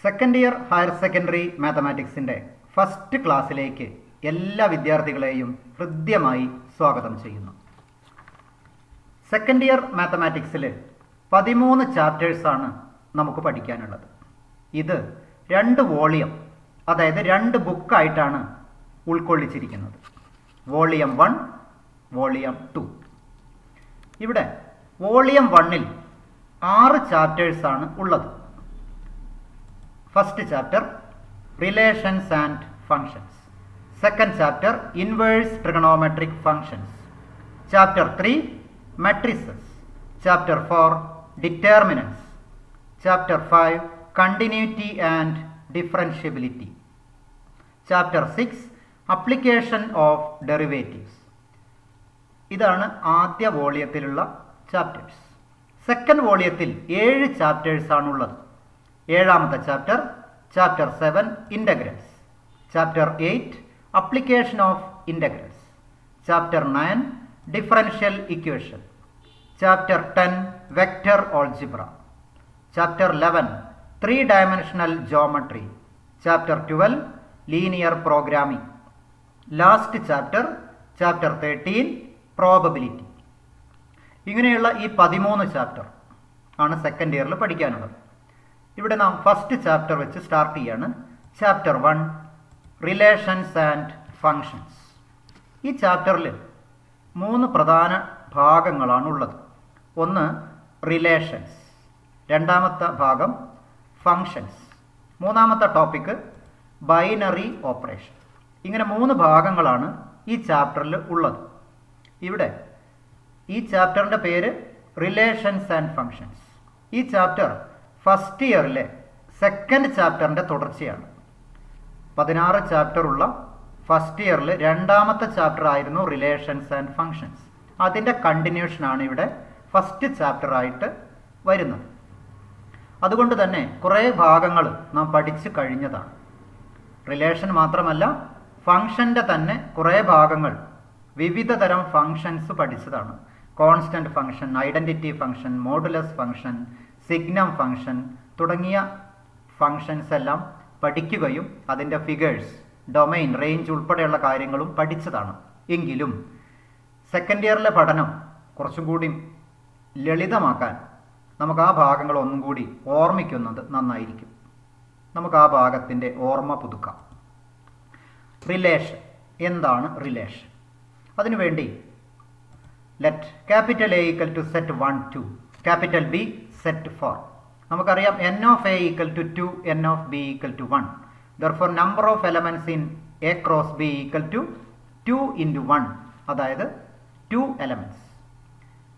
Second year higher secondary മാത്തമാറ്റിക്സിൻ്റെ first ക്ലാസ്സിലേക്ക് എല്ലാ വിദ്യാർത്ഥികളെയും ഹൃദ്യമായി സ്വാഗതം ചെയ്യുന്നു. സെക്കൻഡ് ഇയർ മാത്തമാറ്റിക്സിൽ 13 ചാപ്റ്റേഴ്സാണ് നമുക്ക് പഠിക്കാനുള്ളത്. ഇത് 2 വോളിയം, അതായത് 2 ബുക്കായിട്ടാണ് ഉൾക്കൊള്ളിച്ചിരിക്കുന്നത്. Volume 1, volume 2. ഇവിടെ വോളിയം 1-ൽ 6 ചാപ്റ്റേഴ്സാണ് ഉള്ളത്. First chapter relations and functions, second chapter inverse trigonometric functions, chapter 3 matrices, chapter 4 determinants, chapter 5 continuity and differentiability, chapter 6 application of derivatives. ഇതാണ് ആദ്യ വോളിയത്തിലുള്ള ചാപ്റ്റേഴ്സ്. സെക്കൻഡ് വോളിയത്തിൽ 7 ചാപ്റ്റേഴ്സാണുള്ളത്. 7ാമത്തെ chapter, chapter 7 integrals, chapter 8 application of integrals, chapter 9 differential equation, chapter 10 vector algebra, chapter 11 3 dimensional geometry, chapter 12 linear programming, last chapter, chapter 13 probability. ഇങ്ങനെയുള്ള ഈ 13 chapter ആണ് second ഇയറിൽ പഠിക്കാനുള്ളത്. ഇവിടെ നാം ഫസ്റ്റ് ചാപ്റ്റർ വെച്ച് സ്റ്റാർട്ട് ചെയ്യാണ്. Chapter 1 relations and functions. ഈ ചാപ്റ്ററിൽ 3 പ്രധാന ഭാഗങ്ങളാണുള്ളത്. ഒന്ന് റിലേഷൻസ്, രണ്ടാമത്തെ ഭാഗം ഫങ്ഷൻസ്, മൂന്നാമത്തെ ടോപ്പിക്ക് ബൈനറി ഓപ്പറേഷൻ. ഇങ്ങനെ 3 ഭാഗങ്ങളാണ് ഈ ചാപ്റ്ററിൽ ഉള്ളത്. ഇവിടെ ഈ ചാപ്റ്ററിൻ്റെ പേര് റിലേഷൻസ് ആൻഡ് ഫങ്ഷൻസ്. ഈ ചാപ്റ്റർ ഫസ്റ്റ് ഇയറിലെ സെക്കൻഡ് ചാപ്റ്ററിൻ്റെ തുടർച്ചയാണ്. 16 ചാപ്റ്ററുള്ള ഫസ്റ്റ് ഇയറിൽ 2ാമത്തെ ചാപ്റ്റർ ആയിരുന്നു റിലേഷൻസ് ആൻഡ് ഫങ്ഷൻസ്. അതിൻ്റെ കണ്ടിന്യൂഷനാണ് ഇവിടെ ഫസ്റ്റ് ചാപ്റ്ററായിട്ട് വരുന്നത്. അതുകൊണ്ട് തന്നെ കുറേ ഭാഗങ്ങൾ നാം പഠിച്ചു കഴിഞ്ഞതാണ്. റിലേഷൻ മാത്രമല്ല, ഫങ്ഷൻ്റെ തന്നെ കുറേ ഭാഗങ്ങൾ, വിവിധ തരം ഫങ്ഷൻസ് പഠിച്ചതാണ്. Constant function, identity function, modulus function, signum function തുടങ്ങിയ ഫങ്ഷൻസ് എല്ലാം പഠിക്കുകയും അതിൻ്റെ ഫിഗേഴ്സ്, ഡൊമൈൻ, റേഞ്ച് ഉൾപ്പെടെയുള്ള കാര്യങ്ങളും പഠിച്ചതാണ്. എങ്കിലും സെക്കൻഡ് ഇയറിലെ പഠനം കുറച്ചും കൂടി ലളിതമാക്കാൻ നമുക്ക് ആ ഭാഗങ്ങൾ ഒന്നും കൂടി ഓർമ്മിക്കുന്നത് നന്നായിരിക്കും. നമുക്ക് ആ ഭാഗത്തിൻ്റെ ഓർമ്മ പുതുക്കാം. റിലേഷൻ എന്താണ്? റിലേഷൻ അതിനുവേണ്ടി let capital A equal to set 1 2, capital B set 4. നമുക്കറിയാം n of a equal to 2, n of b equal to 1. Therefore number of elements in a cross b equal to 2 into 1, അതായത് 2 elements.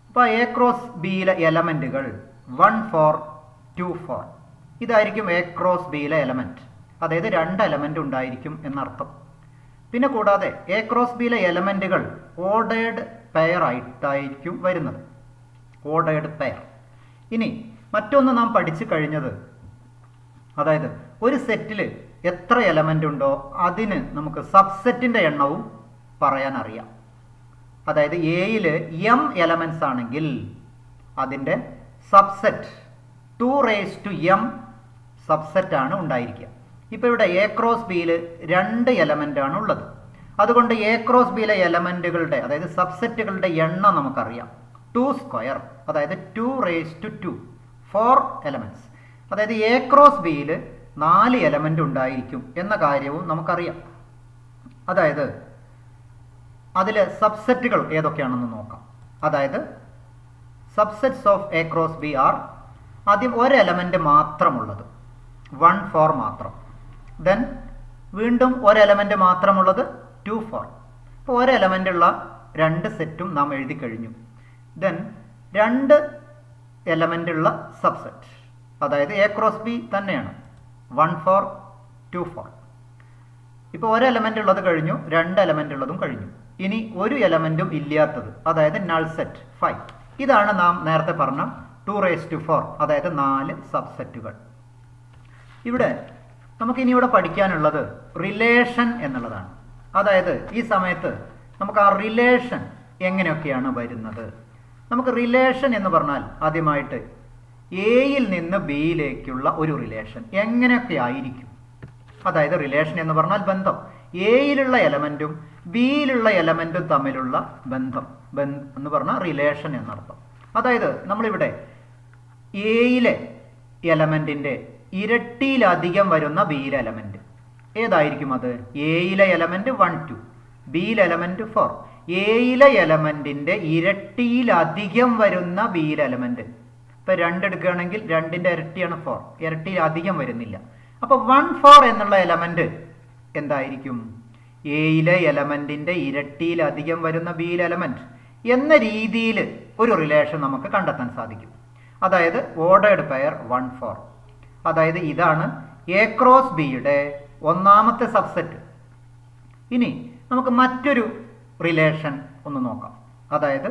അപ്പോൾ a cross ബിയിലെ എലമെൻറ്റുകൾ 1 4 2 4 ഇതായിരിക്കും a cross ബിയിലെ element, അതായത് 2 element ഉണ്ടായിരിക്കും എന്നർത്ഥം. പിന്നെ കൂടാതെ എ ക്രോസ് ബിയിലെ എലമെൻറ്റുകൾ ഓർഡേർഡ് പെയർ ആയിട്ടായിരിക്കും വരുന്നത്, ഓർഡേർഡ് പെയർ. ഇനി മറ്റൊന്ന് നാം പഠിച്ചു കഴിഞ്ഞത്, അതായത് ഒരു സെറ്റിൽ എത്ര എലമെൻ്റ് ഉണ്ടോ അതിന് നമുക്ക് സബ്സെറ്റിൻ്റെ എണ്ണവും പറയാൻ അറിയാം. അതായത് എയിൽ m എലമെൻറ്റ്സ് ആണെങ്കിൽ അതിൻ്റെ സബ്സെറ്റ് 2m സബ്സെറ്റാണ് ഉണ്ടായിരിക്കുക. ഇപ്പോൾ ഇവിടെ എ ക്രോസ് ബിയിൽ 2 എലമെൻ്റാണ് ഉള്ളത്. അതുകൊണ്ട് എ ക്രോസ് ബിയിലെ എലമെൻറ്റുകളുടെ, അതായത് സബ്സെറ്റുകളുടെ എണ്ണം നമുക്കറിയാം. 2², അതായത് 2 4 എലമെൻറ്റ്സ്. അതായത് എ ക്രോസ് ബിയിൽ 4 എലമെൻ്റ് ഉണ്ടായിരിക്കും എന്ന കാര്യവും നമുക്കറിയാം. അതായത് അതിലെ സബ്സെറ്റുകൾ ഏതൊക്കെയാണെന്ന് നോക്കാം. അതായത് subsets of A cross B are, ആദ്യം 1 എലമെൻ്റ് മാത്രമുള്ളത് 1 4 മാത്രം. ദെൻ വീണ്ടും 1 എലമെൻ്റ് മാത്രമുള്ളത് 2 4. ഇപ്പോൾ 1 എലമെൻ്റുള്ള 2 സെറ്റും നാം എഴുതി കഴിഞ്ഞു. ദെൻ 2 എലമെൻ്റുള്ള സബ്സെറ്റ്, അതായത് എ ക്രോസ് ബി തന്നെയാണ് 1 4 2 4. ഇപ്പോൾ 1 എലമെൻ്റ് ഉള്ളത് കഴിഞ്ഞു, 2 എലമെൻ്റ് ഉള്ളതും കഴിഞ്ഞു. ഇനി 1 എലമെൻറ്റും ഇല്ലാത്തത്, അതായത് നൾ സെറ്റ് 5. ഇതാണ് നാം നേരത്തെ പറഞ്ഞ 2⁴, അതായത് 4 സബ്സെറ്റുകൾ. ഇവിടെ നമുക്കിനി ഇവിടെ പഠിക്കാനുള്ളത് റിലേഷൻ എന്നുള്ളതാണ്. അതായത് ഈ സമയത്ത് നമുക്ക് ആ റിലേഷൻ എങ്ങനെയൊക്കെയാണ് വരുന്നത്. നമുക്ക് റിലേഷൻ എന്ന് പറഞ്ഞാൽ ആദ്യമായിട്ട് എയിൽ നിന്ന് ബിയിലേക്കുള്ള ഒരു റിലേഷൻ എങ്ങനെയൊക്കെ ആയിരിക്കും? അതായത് റിലേഷൻ എന്ന് പറഞ്ഞാൽ ബന്ധം. എയിലുള്ള എലമെൻറ്റും ബിയിലുള്ള എലമെൻറ്റും തമ്മിലുള്ള ബന്ധം എന്ന് പറഞ്ഞാൽ റിലേഷൻ എന്നർത്ഥം. അതായത് നമ്മളിവിടെ എയിലെ എലമെൻറ്റിൻ്റെ ഇരട്ടിയിലധികം വരുന്ന ബിയിലെ എലമെൻറ്റ് ഏതായിരിക്കും? അത് എയിലെ എലമെൻറ്റ് 1 2, ബിയിലെ എലമെൻറ്റ് 4. എയിലെ എലമെൻറ്റിൻ്റെ ഇരട്ടിയിലധികം വരുന്ന ബിയിലെ എലമെൻറ്റ്, ഇപ്പം 2 എടുക്കുകയാണെങ്കിൽ 2ൻ്റെ ഇരട്ടിയാണ് 4, ഇരട്ടിയിലധികം വരുന്നില്ല. അപ്പോൾ 1 4 എന്നുള്ള എലമെൻറ്റ് എന്തായിരിക്കും? എയിലെ എലമെൻറ്റിൻ്റെ ഇരട്ടിയിലധികം വരുന്ന ബിയിലെ എലമെൻറ്റ് എന്ന രീതിയിൽ ഒരു റിലേഷൻ നമുക്ക് കണ്ടെത്താൻ സാധിക്കും. അതായത് ഓർഡേർഡ് പെയർ 1 4. അതായത് ഇതാണ് എ ക്രോസ് ബിയുടെ ഒന്നാമത്തെ സബ്സെറ്റ്. ഇനി നമുക്ക് മറ്റൊരു റിലേഷൻ ഒന്ന് നോക്കാം. അതായത്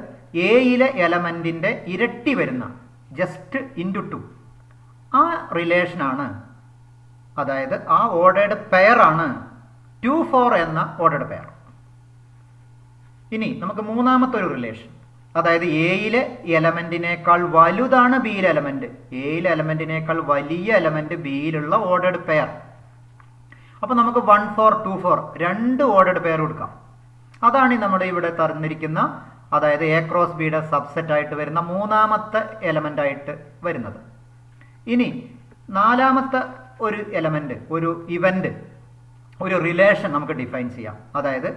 എയിലെ എലമെൻറ്റിൻ്റെ ഇരട്ടി വരുന്ന ജസ്റ്റ് ഇൻറ്റു 2 ആ റിലേഷനാണ്, അതായത് ആ ഓർഡേർഡ് പെയർ ആണ് 2 4 എന്ന ഓർഡേർഡ് പെയർ. ഇനി നമുക്ക് മൂന്നാമത്തെ ഒരു റിലേഷൻ, അതായത് എയിലെ എലമെൻറ്റിനേക്കാൾ വലുതാണ് ബിയിലെ എലമെൻറ്റ്, എയിലെ എലമെൻറ്റിനേക്കാൾ വലിയ എലമെൻറ്റ് ബിയിലുള്ള ഓർഡേർഡ് പെയർ. അപ്പോൾ നമുക്ക് 1 4 2 4 രണ്ട് ഓർഡേർഡ് പെയർ കൊടുക്കാം. അതാണ് നമ്മുടെ ഇവിടെ തന്നിരിക്കുന്ന, അതായത് എ ക്രോസ് ബിയുടെ സബ്സെറ്റ് ആയിട്ട് വരുന്ന മൂന്നാമത്തെ എലമെൻ്റ് ആയിട്ട് വരുന്നത്. ഇനി നാലാമത്തെ ഒരു എലമെൻറ്റ്, ഒരു ഇവൻ്റ്, ഒരു റിലേഷൻ നമുക്ക് ഡിഫൈൻ ചെയ്യാം. അതായത്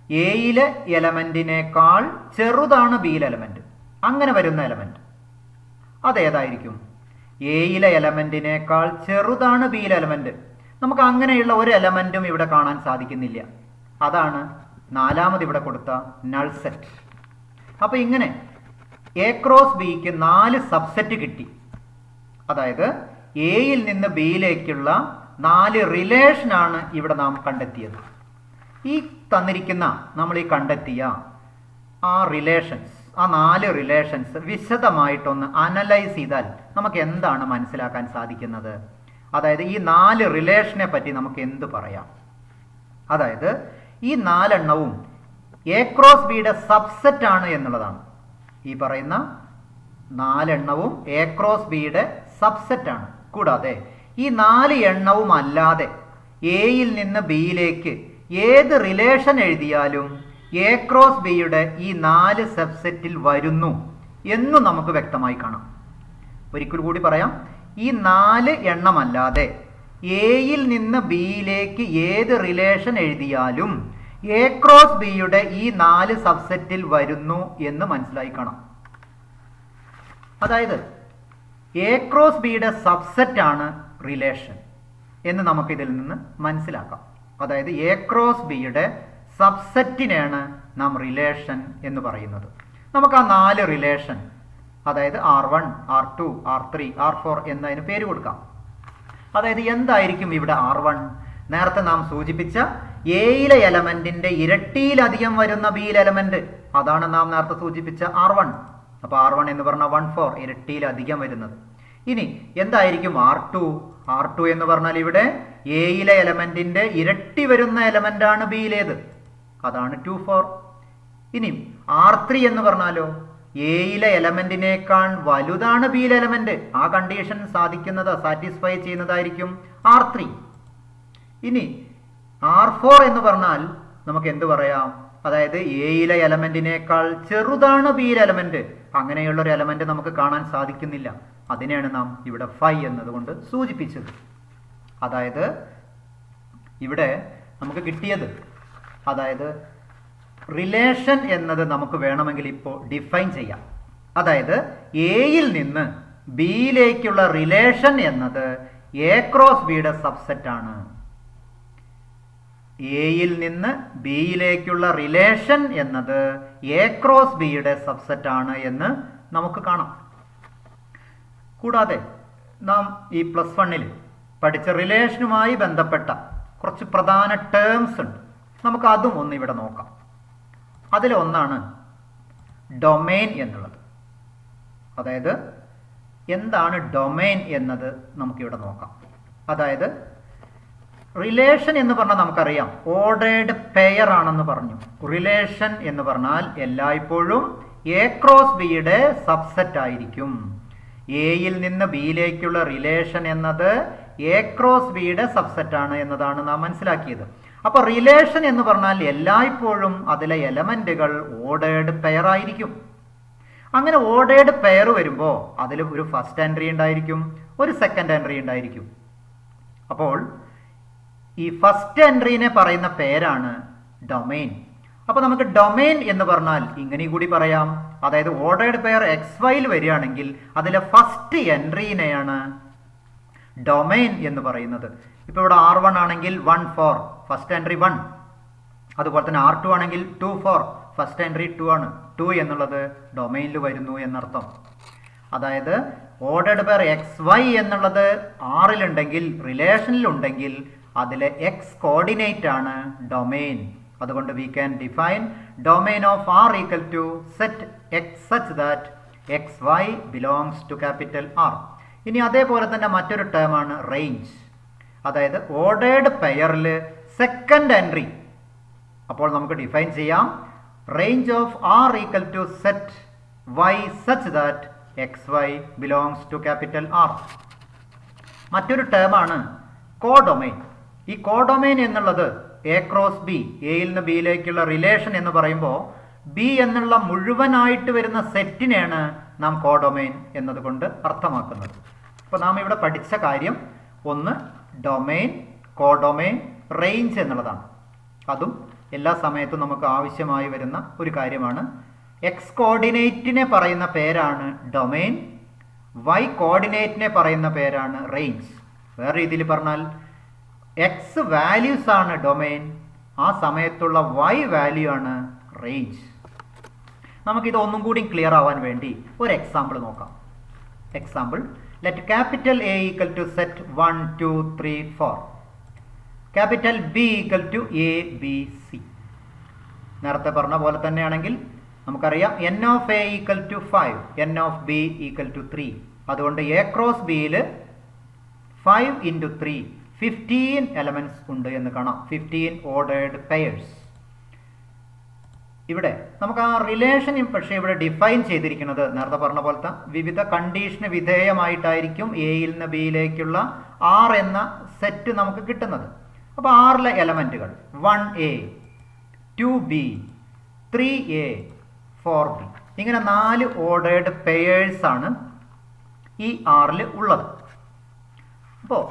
എയിലെ എലമെൻറ്റിനേക്കാൾ ചെറുതാണ് ബിയിലെ എലമെൻറ്റ്, അങ്ങനെ വരുന്ന എലമെൻറ്റ് അതേതായിരിക്കും? എയിലെ എലമെൻറ്റിനേക്കാൾ ചെറുതാണ് ബിയിലെ എലമെൻറ്റ്. നമുക്ക് അങ്ങനെയുള്ള ഒരു എലമെൻറ്റും ഇവിടെ കാണാൻ സാധിക്കുന്നില്ല. അതാണ് നാലാമത് ഇവിടെ കൊടുത്ത നൾ സെറ്റ്. അപ്പോൾ ഇങ്ങനെ എ ക്രോസ് ബിക്ക് 4 സബ്സെറ്റ് കിട്ടി. അതായത് എയിൽ നിന്ന് ബിയിലേക്കുള്ള 4 റിലേഷനാണ് ഇവിടെ നാം കണ്ടെത്തിയത്. ഈ തന്നിരിക്കുന്ന നമ്മൾ ഈ കണ്ടെത്തിയ ആ റിലേഷൻസ്, ആ 4 റിലേഷൻസ് വിശദമായിട്ടൊന്ന് അനലൈസ് ചെയ്താൽ നമുക്ക് എന്താണ് മനസ്സിലാക്കാൻ സാധിക്കുന്നത്? അതായത് ഈ 4 റിലേഷനെ പറ്റി നമുക്ക് എന്ത് പറയാം? അതായത് ഈ 4 എണ്ണവും എ ക്രോസ് ബിയുടെ സബ്സെറ്റ് ആണ് എന്നുള്ളതാണ്. ഈ പറയുന്ന 4 എണ്ണവും എ ക്രോസ് ബിയുടെ സബ്സെറ്റ് ആണ്. കൂടാതെ ഈ 4 എണ്ണവും അല്ലാതെ എയിൽ നിന്ന് ബിയിലേക്ക് ഏത് റിലേഷൻ എഴുതിയാലും എ ക്രോസ് ബിയുടെ ഈ 4 സബ്സെറ്റിൽ വരുന്നു എന്നും നമുക്ക് വ്യക്തമായി കാണാം. ഒരിക്കൽ കൂടി പറയാം, ഈ 4 എണ്ണമല്ലാതെ എയിൽ നിന്ന് ബിയിലേക്ക് ഏത് റിലേഷൻ എഴുതിയാലും എ ക്രോസ് ബിയുടെ ഈ 4 സബ്സെറ്റിൽ വരുന്നു എന്ന് മനസ്സിലായി കാണാം. അതായത് എ ക്രോസ് ബിയുടെ സബ്സെറ്റ് ആണ് റിലേഷൻ എന്ന് നമുക്കിതിൽ നിന്ന് മനസ്സിലാക്കാം. അതായത് എ ക്രോസ് ബിയുടെ സബ്സെറ്റിനെയാണ് നാം റിലേഷൻ എന്ന് പറയുന്നത്. നമുക്ക് ആ 4 റിലേഷൻ, അതായത് R1 R2 R3 R4 എന്നതിന് പേര് കൊടുക്കാം. അതായത് എന്തായിരിക്കും ഇവിടെ R1? നേരത്തെ നാം സൂചിപ്പിച്ച എയിലെ എലമെൻറ്റിൻ്റെ ഇരട്ടിയിലധികം വരുന്ന ബിയിലെ എലമെൻറ്റ്, അതാണ് നാം നേരത്തെ സൂചിപ്പിച്ച R1. അപ്പോൾ R1 എന്ന് പറഞ്ഞാൽ 1 4, ഇരട്ടിയിലധികം വരുന്നത്. ഇനി എന്തായിരിക്കും R2? R2 എന്ന് പറഞ്ഞാൽ ഇവിടെ എയിലെ എലമെൻറ്റിൻ്റെ ഇരട്ടി വരുന്ന എലമെൻ്റാണ് ബിയിലേത്, അതാണ് 2 4. ഇനി R3 എന്ന് പറഞ്ഞാലോ എയിലെ എലമെൻറ്റിനേക്കാൾ വലുതാണ് ബിയിലെ എലമെൻറ്റ്, ആ കണ്ടീഷൻ സാറ്റിസ്ഫൈ ചെയ്യുന്നതായിരിക്കും R3. ഇനി R4 എന്ന് പറഞ്ഞാൽ നമുക്ക് എന്ത് പറയാം? അതായത് എയിലെ എലമെൻറ്റിനേക്കാൾ ചെറുതാണ് ബിയിലെ എലമെൻറ്റ്, അങ്ങനെയുള്ളൊരു എലമെൻറ്റ് നമുക്ക് കാണാൻ സാധിക്കുന്നില്ല. അതിനെയാണ് നാം ഇവിടെ 5 എന്നതുകൊണ്ട് സൂചിപ്പിച്ചത്. അതായത് ഇവിടെ നമുക്ക് കിട്ടിയത്, അതായത് റിലേഷൻ എന്നത് നമുക്ക് വേണമെങ്കിൽ ഇപ്പോൾ ഡിഫൈൻ ചെയ്യാം. അതായത് എയിൽ നിന്ന് ബിയിലേക്കുള്ള റിലേഷൻ എന്നത് എ ക്രോസ് ബിയുടെ സബ്സെറ്റ് ആണ്. എയിൽ നിന്ന് ബിയിലേക്കുള്ള റിലേഷൻ എന്നത് എ ക്രോസ് ബിയുടെ സബ്സെറ്റ് ആണ് എന്ന് നമുക്ക് കാണാം. കൂടാതെ നാം ഈ +1 പഠിച്ച റിലേഷനുമായി ബന്ധപ്പെട്ട കുറച്ച് പ്രധാന ടേംസ് ഉണ്ട്. നമുക്ക് അതും ഒന്ന് ഇവിടെ നോക്കാം. അതിലൊന്നാണ് ഡൊമെയിൻ എന്നുള്ളത്. അതായത് എന്താണ് ഡൊമെയിൻ എന്നത് നമുക്കിവിടെ നോക്കാം. അതായത് റിലേഷൻ എന്ന് പറഞ്ഞാൽ നമുക്കറിയാം ഓർഡേർഡ് പെയർ ആണെന്ന് പറഞ്ഞു. റിലേഷൻ എന്ന് പറഞ്ഞാൽ എല്ലായ്പ്പോഴും എ ക്രോസ് ബിയുടെ സബ്സെറ്റ് ആയിരിക്കും. എയിൽ നിന്ന് ബിയിലേക്കുള്ള റിലേഷൻ എന്നത് എ ക്രോസ് ബിയുടെ സബ്സെറ്റ് ആണ് എന്നതാണ് നാം മനസ്സിലാക്കിയത്. അപ്പോൾ റിലേഷൻ എന്ന് പറഞ്ഞാൽ എല്ലായ്പ്പോഴും അതിലെ എലമെന്റുകൾ ഓർഡേർഡ് പെയർ ആയിരിക്കും. അങ്ങനെ ഓർഡേർഡ് പെയർ വരുമ്പോൾ അതിൽ ഒരു ഫസ്റ്റ് എൻട്രി ഉണ്ടായിരിക്കും, ഒരു സെക്കൻഡ് എൻട്രി ഉണ്ടായിരിക്കും. അപ്പോൾ ഈ ഫസ്റ്റ് എൻട്രീനെ പറയുന്ന പേരാണ് ഡൊമെയിൻ. അപ്പോൾ നമുക്ക് ഡൊമെയിൻ എന്ന് പറഞ്ഞാൽ ഇങ്ങനെ കൂടി പറയാം, അതായത് ഓർഡേർഡ് പെയർ എക്സ് വൈയിൽ വരികയാണെങ്കിൽ അതിലെ ഫസ്റ്റ് എൻട്രീനെയാണ് ഡൊമെയിൻ എന്ന് പറയുന്നത്. ഇപ്പോൾ ഇവിടെ R1 ആണെങ്കിൽ 1 4 ഫസ്റ്റ് എൻട്രി 1, അതുപോലെ തന്നെ R2 ആണെങ്കിൽ 2 4 ഫസ്റ്റ് എൻട്രി 2 ആണ്. 2 എന്നുള്ളത് ഡൊമെയിനിൽ വരുന്നു എന്നർത്ഥം. അതായത് ഓർഡേർഡ് പെയർ എക്സ് വൈ എന്നുള്ളത് ആറിലുണ്ടെങ്കിൽ, റിലേഷനിലുണ്ടെങ്കിൽ അതിലെ എക്സ് കോർഡിനേറ്റ് ആണ് ഡൊമെയിൻ. അതുകൊണ്ട് we can define domain of R equal to set X such that X Y belongs to capital R. ഇനി അതേപോലെ തന്നെ മറ്റൊരു ടേം ആണ് റേഞ്ച്. അതായത് ഓർഡേർഡ് പെയറിൽ സെക്കൻഡ് എൻട്രി. അപ്പോൾ നമുക്ക് ഡിഫൈൻ ചെയ്യാം range of R equal to set y such that X Y belongs to capital R. മറ്റൊരു ടേം ആണ് കോഡൊമെയിൻ. ഈ കോഡൊമെയിൻ എന്നുള്ളത് എ ക്രോസ് ബി, എയിൽ നിന്ന് ബിയിലേക്കുള്ള റിലേഷൻ എന്ന് പറയുമ്പോൾ ബി എന്നുള്ള മുഴുവനായിട്ട് വരുന്ന സെറ്റിനെയാണ് നാം കോഡൊമെയിൻ എന്നതുകൊണ്ട് അർത്ഥമാക്കുന്നത്. അപ്പോൾ നാം ഇവിടെ പഠിച്ച കാര്യം ഒന്ന് ഡൊമെയിൻ, കോഡൊമെയിൻ, റേഞ്ച് എന്നുള്ളതാണ്. അതും എല്ലാ സമയത്തും നമുക്ക് ആവശ്യമായി വരുന്ന ഒരു കാര്യമാണ്. എക്സ് കോർഡിനേറ്റിനെ പറയുന്ന പേരാണ് ഡൊമെയിൻ, വൈ കോർഡിനേറ്റിനെ പറയുന്ന പേരാണ് റേഞ്ച്. വേറെ രീതിയിൽ പറഞ്ഞാൽ എക്സ് വാല്യൂസ് ആണ് ഡൊമെയിൻ, ആ സമയത്തുള്ള വൈ വാല്യൂ ആണ് റേഞ്ച്. നമുക്കിത് ഒന്നും കൂടി ക്ലിയർ ആവാൻ വേണ്ടി ഒരു എക്സാമ്പിൾ നോക്കാം. Example, let capital A equal to set 1 2 3 4, capital B equal to A B C. നേരത്തെ പറഞ്ഞ പോലെ തന്നെയാണെങ്കിൽ നമുക്കറിയാം n of A equal to 5, n of B equal to 3. അതുകൊണ്ട് എ ക്രോസ് ബിയിൽ 5 into 3 15 എലമെന്റ്സ് ഉണ്ട് എന്ന് കാണാം, 15 ഓർഡേർഡ് പെയേഴ്സ്. ഇവിടെ നമുക്ക് ആ റിലേഷൻ പക്ഷേ ഇവിടെ ഡിഫൈൻ ചെയ്തിരിക്കുന്നത് നേരത്തെ പറഞ്ഞ പോലത്തെ വിവിധ കണ്ടീഷന് വിധേയമായിട്ടായിരിക്കും എയിൽ നിന്ന് ബിയിലേക്കുള്ള R എന്ന സെറ്റ് നമുക്ക് കിട്ടുന്നത്. അപ്പോൾ ആറിലെ എലമെന്റുകൾ 1A 2B 3A 4B, ഇങ്ങനെ 4 ഓർഡേർഡ് പെയേഴ്സ് ആണ് ഈ ആറിൽ ഉള്ളത്. അപ്പോൾ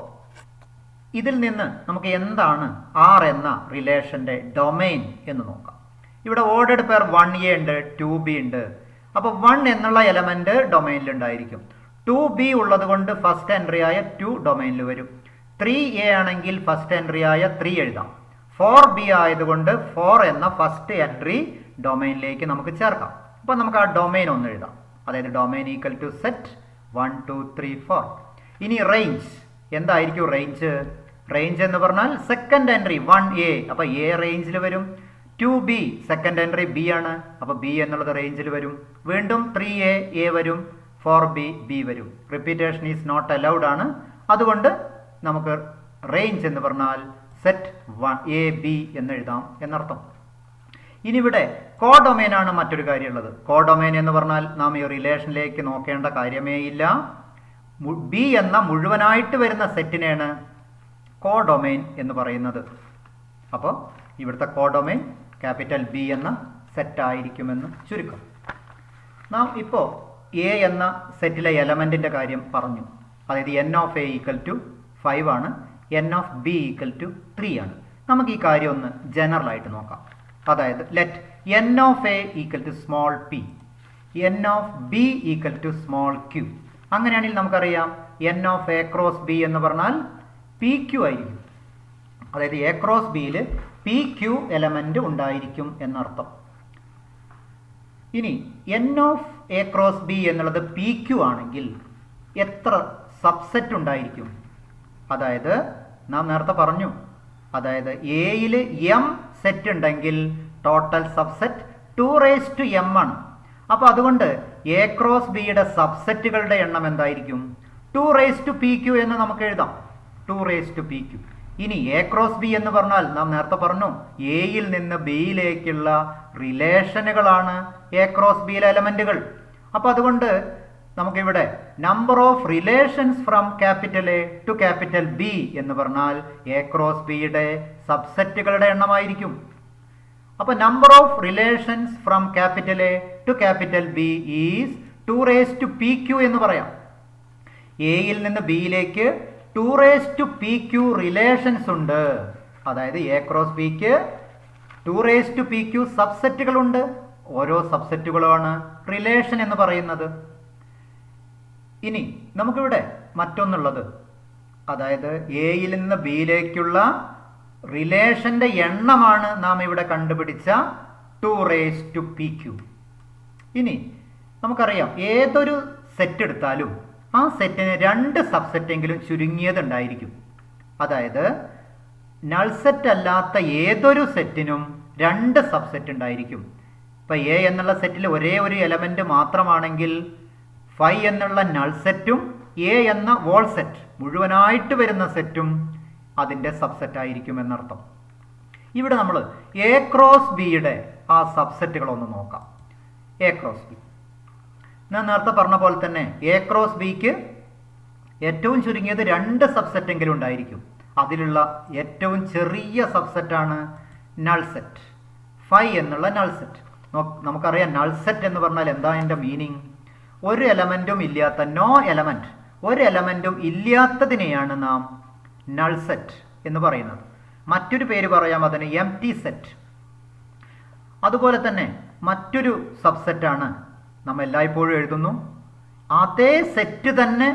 ഇതിൽ നിന്ന് നമുക്ക് എന്താണ് R എന്ന റിലേഷൻ്റെ ഡൊമെയിൻ എന്ന് നോക്കാം. ഇവിടെ ഓർഡേർഡ് പെയർ 1A ഉണ്ട്, 2B ഉണ്ട്. അപ്പോൾ 1 എന്നുള്ള എലമെന്റ് ഡൊമെയിനിൽ ഉണ്ടായിരിക്കും. 2B ഉള്ളത് കൊണ്ട് ഫസ്റ്റ് എൻട്രി ആയ 2 ഡൊമെയിനിൽ വരും. 3A ആണെങ്കിൽ ഫസ്റ്റ് എൻട്രി ആയ 3 എഴുതാം. 4B ആയതുകൊണ്ട് 4 എന്ന ഫസ്റ്റ് എൻട്രി ഡൊമെയിനിലേക്ക് നമുക്ക് ചേർക്കാം. അപ്പോൾ നമുക്ക് ആ ഡൊമെയിൻ ഒന്ന് എഴുതാം. അതായത് ഡൊമെയിൻ ഈക്വൽ ടു സെറ്റ് 1 2 3 4. ഇനി റേഞ്ച് എന്തായിരിക്കും? റേഞ്ച് എന്ന് പറഞ്ഞാൽ സെക്കൻഡ് എൻട്രി 1A, അപ്പോൾ A റേഞ്ചിൽ വരും. 2B സെക്കൻഡ് എൻട്രി B ആണ്, അപ്പോൾ B എന്നുള്ളത് റേഞ്ചിൽ വരും. വീണ്ടും 3A A വരും, 4B B വരും. റിപ്പീറ്റേഷൻ ഈസ് നോട്ട് അലൗഡ് ആണ്. അതുകൊണ്ട് നമുക്ക് റേഞ്ച് എന്ന് പറഞ്ഞാൽ സെറ്റ് AB എന്ന് എഴുതാം എന്നർത്ഥം. ഇനി ഇവിടെ കോഡൊമെയിൻ ആണ് മറ്റൊരു കാര്യമുള്ളത്. കോഡൊമെയിൻ എന്ന് പറഞ്ഞാൽ നാം ഈ റിലേഷനിലേക്ക് നോക്കേണ്ട കാര്യമേ ഇല്ല. B എന്ന മുഴുവനായിട്ട് വരുന്ന സെറ്റിനെയാണ് കോഡൊമെയിൻ എന്ന് പറയുന്നത്. അപ്പോൾ ഇവിടുത്തെ കോഡൊമെയിൻ ക്യാപിറ്റൽ B എന്ന സെറ്റ് ആയിരിക്കുമെന്ന് ചുരുക്കം. നാം ഇപ്പോൾ A എന്ന സെറ്റിലെ എലമെന്റിന്റെ കാര്യം പറഞ്ഞു. അതായത് n of A equal to 5 ആണ്, n of B equal to 3 ആണ്. നമുക്ക് ഈ കാര്യം ഒന്ന് ജനറൽ ആയിട്ട് നോക്കാം. അതായത് let n of A equal to small p, n of B equal to small q. അങ്ങനെയാണെങ്കിൽ നമുക്കറിയാം n of A cross B എന്ന് പറഞ്ഞാൽ PQ ആയിരിക്കും. അതായത് എ ക്രോസ് ബിയിൽ PQ എലമെന്റ് ഉണ്ടായിരിക്കും എന്നർത്ഥം. ഇനി n of A cross B എന്നുള്ളത് PQ ആണെങ്കിൽ എത്ര സബ്സെറ്റ് ഉണ്ടായിരിക്കും? അതായത് നാം നേരത്തെ പറഞ്ഞു, അതായത് എയിൽ M സെറ്റ് ഉണ്ടെങ്കിൽ ടോട്ടൽ സബ്സെറ്റ് 2m ആണ്. അപ്പോൾ അതുകൊണ്ട് എ ക്രോസ് ബിയുടെ സബ്സെറ്റുകളുടെ എണ്ണം എന്തായിരിക്കും? 2PQ എന്ന് നമുക്ക് എഴുതാം, 2PQ. ഇനി എ ക്രോസ് ബി എന്ന് പറഞ്ഞാൽ നാം നേരത്തെ പറഞ്ഞു എയിൽ നിന്ന് ബിയിലേക്കുള്ള റിലേഷനുകളാണ് എ ക്രോസ് ബിയിലെ എലമെന്റുകൾ. അപ്പോൾ അതുകൊണ്ട് നമുക്കിവിടെ number of relations from capital A to capital B എന്ന് പറഞ്ഞാൽ എ ക്രോസ് ബിയുടെ സബ്സെറ്റുകളുടെ എണ്ണമായിരിക്കും. അപ്പൊ number of relations from capital A to capital B is 2p q എന്ന് പറയാം. എയിൽ നിന്ന് ബിയിലേക്ക് 2p q റിലേഷൻസ് ഉണ്ട്. അതായത് എ ക്രോസ് ബിക്ക് 2p q സബ്സെറ്റുകളുണ്ട്. ഓരോ സബ്സെറ്റുകളാണ് റിലേഷൻ എന്ന് പറയുന്നത്. ഇനി നമുക്കിവിടെ മറ്റൊന്നുള്ളത്, അതായത് എയിൽ നിന്ന് ബിയിലേക്കുള്ള റിലേഷന്റെ എണ്ണമാണ് നാം ഇവിടെ കണ്ടുപിടിച്ച 2p q. ഇനി നമുക്കറിയാം ഏതൊരു സെറ്റ് എടുത്താലും ആ സെറ്റിന് 2 സബ്സെറ്റെങ്കിലും ചുരുങ്ങിയതുണ്ടായിരിക്കും. അതായത് നൾ സെറ്റ് അല്ലാത്ത ഏതൊരു സെറ്റിനും 2 സബ്സെറ്റ് ഉണ്ടായിരിക്കും. ഇപ്പൊ എ എന്നുള്ള സെറ്റിൽ ഒരേ ഒരു എലമെന്റ് മാത്രമാണെങ്കിൽ 5 എന്നുള്ള നൾ സെറ്റും എ എന്ന വോൾ സെറ്റ് മുഴുവനായിട്ട് വരുന്ന സെറ്റും അതിന്റെ സബ്സെറ്റ് ആയിരിക്കും എന്നർത്ഥം. ഇവിടെ നമ്മൾ എ ക്രോസ് ബിയുടെ ആ സബ്സെറ്റുകളൊന്ന് നോക്കാം. എ ക്രോസ് ബി ഞാൻ നേരത്തെ പറഞ്ഞ പോലെ തന്നെ എ ക്രോസ് ബിക്ക് ഏറ്റവും ചുരുങ്ങിയത് 2 സബ്സെറ്റെങ്കിലും ഉണ്ടായിരിക്കും. അതിലുള്ള ഏറ്റവും ചെറിയ സബ്സെറ്റാണ് നൾ സെറ്റ്, 5 എന്നുള്ള നൾ സെറ്റ്. നമുക്കറിയാം നൾ സെറ്റ് എന്ന് പറഞ്ഞാൽ എന്താ അതിൻ്റെ മീനിങ്? ഒരു എലമെന്റും ഇല്ലാത്ത, നോ എലമെന്റ്, ഒരു എലമെന്റും ഇല്ലാത്തതിനെയാണ് നാം നൾ സെറ്റ് എന്ന് പറയുന്നത്. മറ്റൊരു പേര് പറയാം അതിന് എംപ്റ്റി സെറ്റ്. അതുപോലെ തന്നെ മറ്റൊരു സബ്സെറ്റാണ് നാം എല്ലായ്പ്പോഴും എഴുതുന്നു, അതേ സെറ്റ് തന്നെ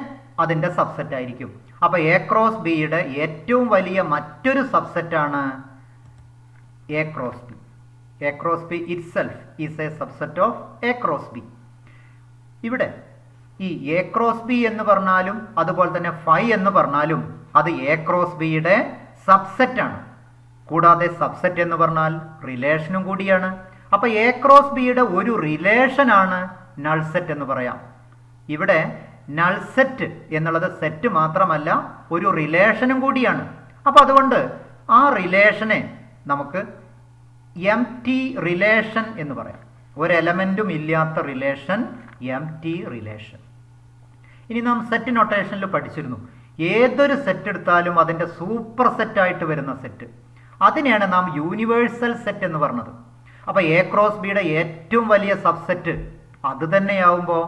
അതിൻ്റെ സബ്സെറ്റ് ആയിരിക്കും. അപ്പൊ എ ക്രോസ് ബിയുടെ ഏറ്റവും വലിയ മറ്റൊരു സബ്സെറ്റാണ് A cross B. A cross B itself is a subset of A cross B. ഇവിടെ ഈ എ ക്രോസ് ബി എന്ന് പറഞ്ഞാലും അതുപോലെ തന്നെ 5 എന്ന് പറഞ്ഞാലും അത് എ ക്രോസ് ബിയുടെ സബ്സെറ്റ് ആണ്. കൂടാതെ സബ്സെറ്റ് എന്ന് പറഞ്ഞാൽ റിലേഷനും കൂടിയാണ്. അപ്പൊ എ ക്രോസ് ബിയുടെ ഒരു റിലേഷനാണ് നൾ സെറ്റ് എന്ന് പറയാം. ഇവിടെ നൾ സെറ്റ് എന്നുള്ളത് സെറ്റ് മാത്രമല്ല, ഒരു റിലേഷനും കൂടിയാണ്. അപ്പൊ അതുകൊണ്ട് ആ റിലേഷനെ നമുക്ക് എംപ്റ്റി റിലേഷൻ എന്ന് പറയാം. ഒരു എലമെന്റും ഇല്ലാത്ത റിലേഷൻ എംപ്റ്റി റിലേഷൻ. ഇനി നാം സെറ്റ് നൊട്ടേഷനിൽ പഠിച്ചിരുന്നു, ഏതൊരു സെറ്റ് എടുത്താലും അതിന്റെ സൂപ്പർ സെറ്റ് ആയിട്ട് വരുന്ന സെറ്റ്, അതിനെയാണ് നാം യൂണിവേഴ്സൽ സെറ്റ് എന്ന് പറഞ്ഞത്. അപ്പൊ എ ക്രോസ് ബിയുടെ ഏറ്റവും വലിയ സബ്സെറ്റ് അത് തന്നെയാവുമ്പോൾ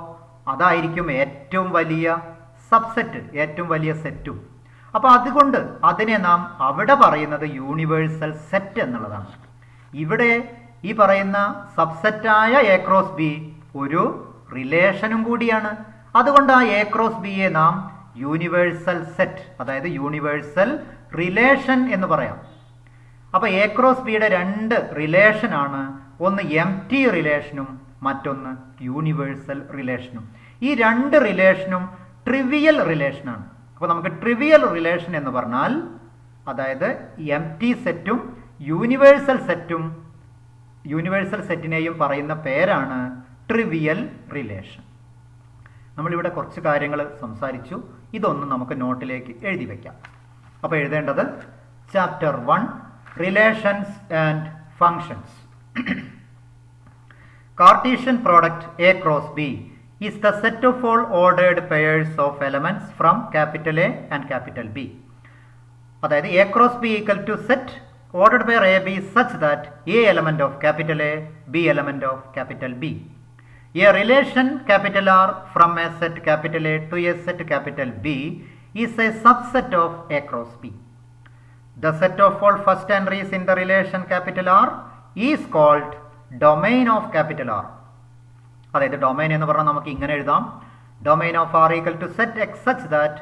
അതായിരിക്കും ഏറ്റവും വലിയ സബ്സെറ്റ്, ഏറ്റവും വലിയ സെറ്റും. അപ്പൊ അതുകൊണ്ട് അതിനെ നാം അവിടെ പറയുന്നത് യൂണിവേഴ്സൽ സെറ്റ് എന്നുള്ളതാണ്. ഇവിടെ ഈ പറയുന്ന സബ്സെറ്റായ എ ക്രോസ് ബി ഒരു റിലേഷനും കൂടിയാണ്. അതുകൊണ്ട് ആ എ ക്രോസ് ബിയെ നാം യൂണിവേഴ്സൽ സെറ്റ്, അതായത് യൂണിവേഴ്സൽ റിലേഷൻ എന്ന് പറയാം. അപ്പൊ എ ക്രോസ് ബിയുടെ 2 റിലേഷനാണ്, ഒന്ന് എംപ്റ്റി റിലേഷനും മറ്റൊന്ന് യൂണിവേഴ്സൽ റിലേഷനും. ഈ 2 റിലേഷനും ട്രിവിയൽ റിലേഷനാണ്. അപ്പൊ നമുക്ക് ട്രിവിയൽ റിലേഷൻ എന്ന് പറഞ്ഞാൽ, അതായത് എംപ്റ്റി സെറ്റും യൂണിവേഴ്സൽ സെറ്റിനെയും പറയുന്ന പേരാണ് ട്രിവിയൽ റിലേഷൻ. നമ്മളിവിടെ കുറച്ച് കാര്യങ്ങൾ സംസാരിച്ചു. ഇതൊന്നും നമുക്ക് നോട്ടിലേക്ക് എഴുതി വയ്ക്കാം. അപ്പോൾ എഴുതേണ്ടത് chapter 1 relations and functions. Cartesian product A cross B is the set of all ordered pairs of elements from capital A and capital B. അതായത് A cross B equal to set ordered pair AB such that A element of capital A, B element of capital B. A relation capital R from a set capital A to a set capital B is a subset of A cross B. The set of all first entries in the relation capital R is called domain of capital R. അതായത് domain എന്ന് പറഞ്ഞാൽ നമുക്ക് ഇങ്ങനെ എഴുതാം, domain of R equal to set X such that